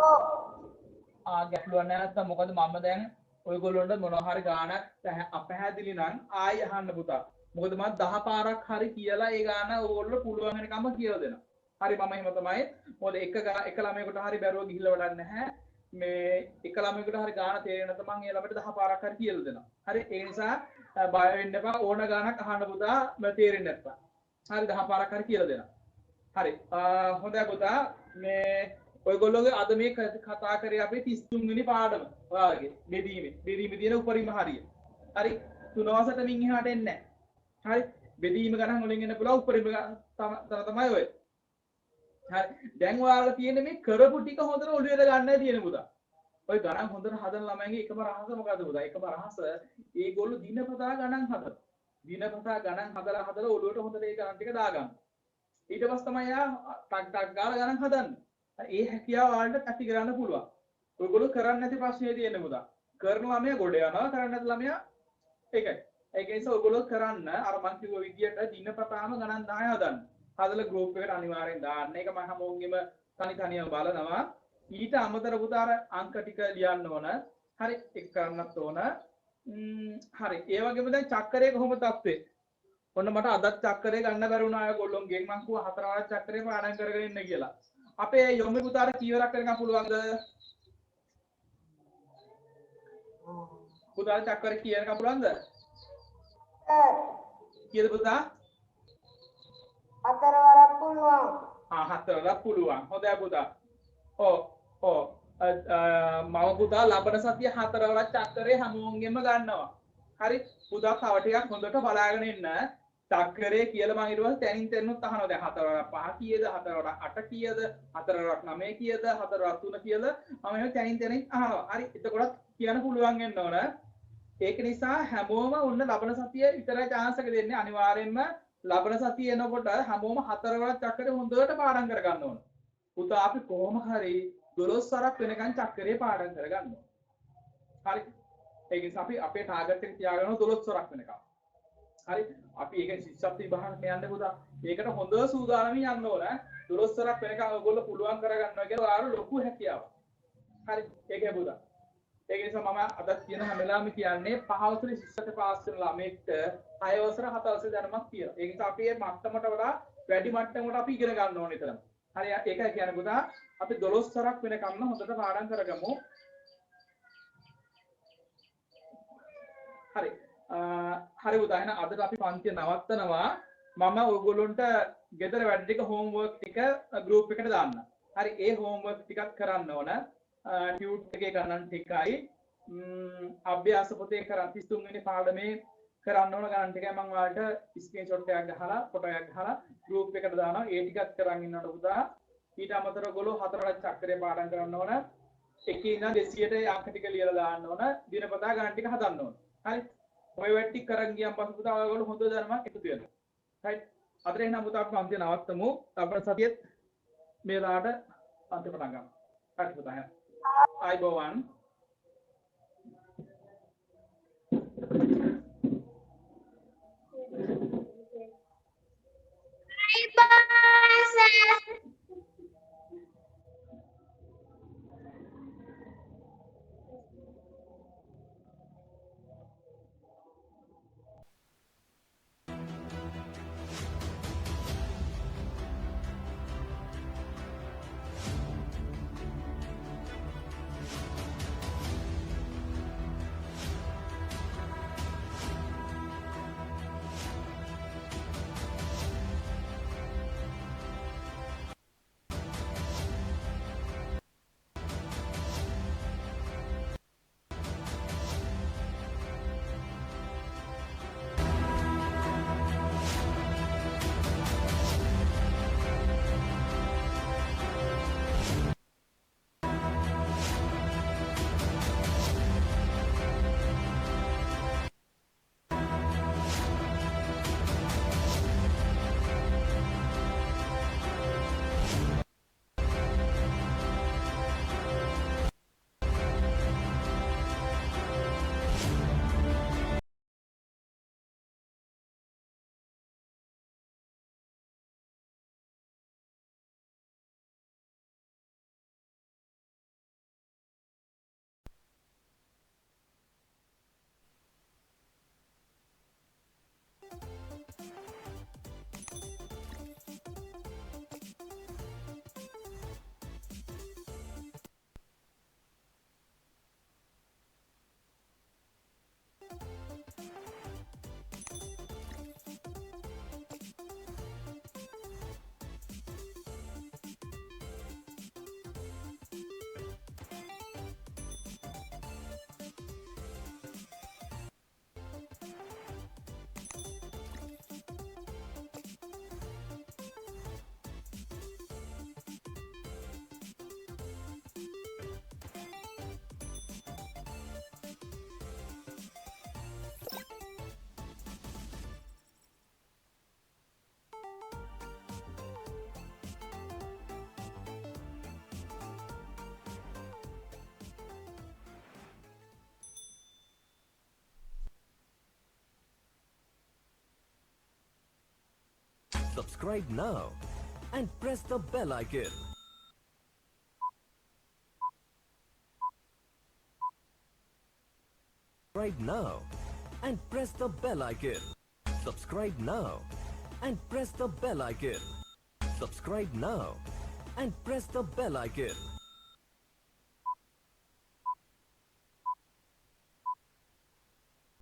ඔව්. ගැටලුවක් නැහැ නැත්නම් මොකද මම දැන් ඔයගොල්ලොන්ට මොනවා හරි ගාණක් අපහැදිලි නම් ආයි අහන්න පුතා. මොකද මම 10 පාරක් හරි කියලා ඒ ගාණ ඔයගොල්ලෝ පුළුවන් වෙනකම්ම කියලා දෙනවා. හරි මම එහෙම තමයි. මොකද එක ළමයෙකුට හරි බැරුව ගිහිල්ලා වැඩක් නැහැ. මේ එක ළමයෙකුට හරි ගාණ තේරෙන්නේ නැත්නම් මම ඒ ළමයට 10 පාරක් හරි කියලා දෙනවා. හරි ඒ නිසා බය වෙන්න එපා. ඕන ගාණක් අහන්න පුතා මම තේරෙන්නේ නැත්නම්. හරි 10 පාරක් හරි කියලා දෙනවා. හරි. හොඳයි පුතා. මේ ඔයගොල්ලෝගේ අද මේ කතා කරේ අපේ 33 වෙනි පාඩම. ඔයාලගේ බෙදීමේ තියෙන උපරිම හරිය. හරි 3 මින් එහාට එන්නේ නැහැ. හරි බෙදීම ගණන් වලින් එන්න පුළුවන් උපරිම තමයි ඔය. හරි දැන් ඔයාලා තියෙන්නේ මේ කරපු ටික හොඳට ඔළුවේ ගන්නයි තියෙන පුතා. ඔය ගණන් හොඳට හදන ළමයින්ගේ එකම රහස මොකද්ද පුතා? එකම රහස ඒගොල්ලෝ දිනපතා ගණන් හදනවා. දිනපතා ගණන් හදලා ඔළුවට හොඳට ඒ ගණන් ටික දාගන්න. ඊට පස්සේ තමයි යා ටක් ගාලා ගණන් හදන්නේ. ඒ හැකියාව ඔයාලට ඇති කරන්න පුළුවන්. ඔයගොල්ලෝ කරන්නේ නැති ප්‍රශ්නේ තියෙන්නේ පුතා. කරන ළමයා ගොඩ යනවා, කරන්නේ නැති ළමයා ඒකයි. ඒක නිසා ඔයගොල්ලෝ කරන්න අර මං කිව්ව විදියට දිනපතාම ගණන් 10 හදන්න. හදලා ගෲප් එකට අනිවාර්යෙන් දාන්න. ඒක මම හැමෝගෙම තනියම බලනවා. ඊට අමතර පුතා අර අංක ටික ලියන්න ඕන. හරි ඒක කරන්නත් ඕන. හරි. ඒ වගේම දැන් චක්‍රයේ කොහොම තත්ත්වේ? ඔන්න මට අදත් චක්‍රය ගන්න බැරි වුණා ඔයගොල්ලෝගෙන් මං කිව්වා 4 වරක් චක්‍රේ පාඩම් කරගෙන ඉන්න කියලා. අපේ යොමි පුතාට කීවරක් කරගන්න පුළුවන්ද? පුතාට චක්‍ර කීයක පුළුවන්ද? සර් කීයද පුතා? 4 වරක් පුළුවන්. 4ක් පුළුවන්. හොඳයි පුතා. ඔව් මම පුතා ලබන සතිය 4 වරක් චක්කරේ හැමෝගෙම ගන්නවා. හරි පුතා තව ටිකක් හොඳට බලාගෙන ඉන්න. චක්කරේ කියලා මම ඊට පස්සේ තැනින් තැනුත් අහනවා. දැන් 4 වරක් 5 කීයද? 4 වරක් 8 කීයද? 4 වරක් 9 කීයද? 4 වරක් 3 කීයද? මම එහෙම තැනින් තැනින් අහනවා. හරි එතකොට කියන්න පුළුවන් වෙන්න ඕන. ඒක නිසා හැමෝම ඔන්න ලබන සතිය විතරයි chance එක දෙන්නේ. අනිවාර්යයෙන්ම ලබන සතිය එනකොට හැමෝම 4 වරක් චක්කරේ හොඳට පාඩම් කරගන්න ඕන. පුතා අපි කොහොම හරි 12 වරක් වෙනකන් චක්කරේ පාඩම් කරගන්න ඕන. හරි. ඒක නිසා අපි අපේ ටාගට් එක තියාගන්න 12 වරක් වෙනකන්. හරි. අපි ඒක ශිෂ්‍යත්ව විභාගයට යන්න පුතා. ඒකට හොඳ සූදානමින් යන්න ඕන. 12 වරක් වෙනකන් ඔයගොල්ලෝ පුළුවන් කරගන්නවා කියලා ඔයාලා ලොකු හැකියාවක්. හරි. ඒකයි පුතා. ඒක නිසා මම අද කියන හැම වෙලාවෙම කියන්නේ 5 වසරේ ශිෂ්‍යත්ව පාස් කරන ළමෙක්ට 6 වසර 7 වසර දැනුමක් තියෙනවා. ඒ නිසා අපි මේ මට්ටමට වඩා වැඩි මට්ටමකට අපි ඉගෙන ගන්න ඕනේ එතන. හරි ඒකයි කියන්නේ පුතා අපි 12 වරක් වෙනකම්ම හොඳට පාඩම් කරගමු. හරි. හරි පුතා එහෙනම් අදට අපි පන්තිය නවත්තනවා. මම ඔයගොල්ලන්ට ගෙදර වැඩ ටික හෝම්වර්ක් ටික ගෲප් එකට දාන්න. හරි ඒ හෝම්වර්ක් ටිකක් කරන්න ඕන. ටියුට් එකේ ගණන් ටිකයි අභ්‍යාස පොතේ කරන් 33 වෙනි පාඩමේ කරන්න ඕන ගණන් ටිකයි මම ඔයාලට ස්ක්‍රීන්ෂොට් එකක් ගහලා ෆොටෝ එකක් ගහලා ගෲප් එකට දානවා. ඒ ටිකක් කරන් ඉන්නකොට පුතා ඊට අමතරව ඔයගොල්ලෝ 4 වරක් චක්‍රය පාඩම් කරන්න ඕන. එකේ ඉඳන් 200ට අංක ටික ලියලා දාන්න ඕන. දිනපතා ගණන් ටික හදන්න ඕන. හරි. ඔය වැඩ ටික කරන් ගියන් පස්සේ පුතා ඔයගොල්ලෝ හොඳ දැනුමක් එකතු වෙනවා. රයිට්. අද එහෙනම් පුතා අපි පන්තිය නවත්තමු. අපේ සතියේත් මේලාට පන්තිය පටන් ගමු. හරි පුතා. අයබෝවන්. Subscribe now and press the bell icon. Subscribe now and press the bell icon. Subscribe now and press the bell icon. Subscribe now and press the bell icon.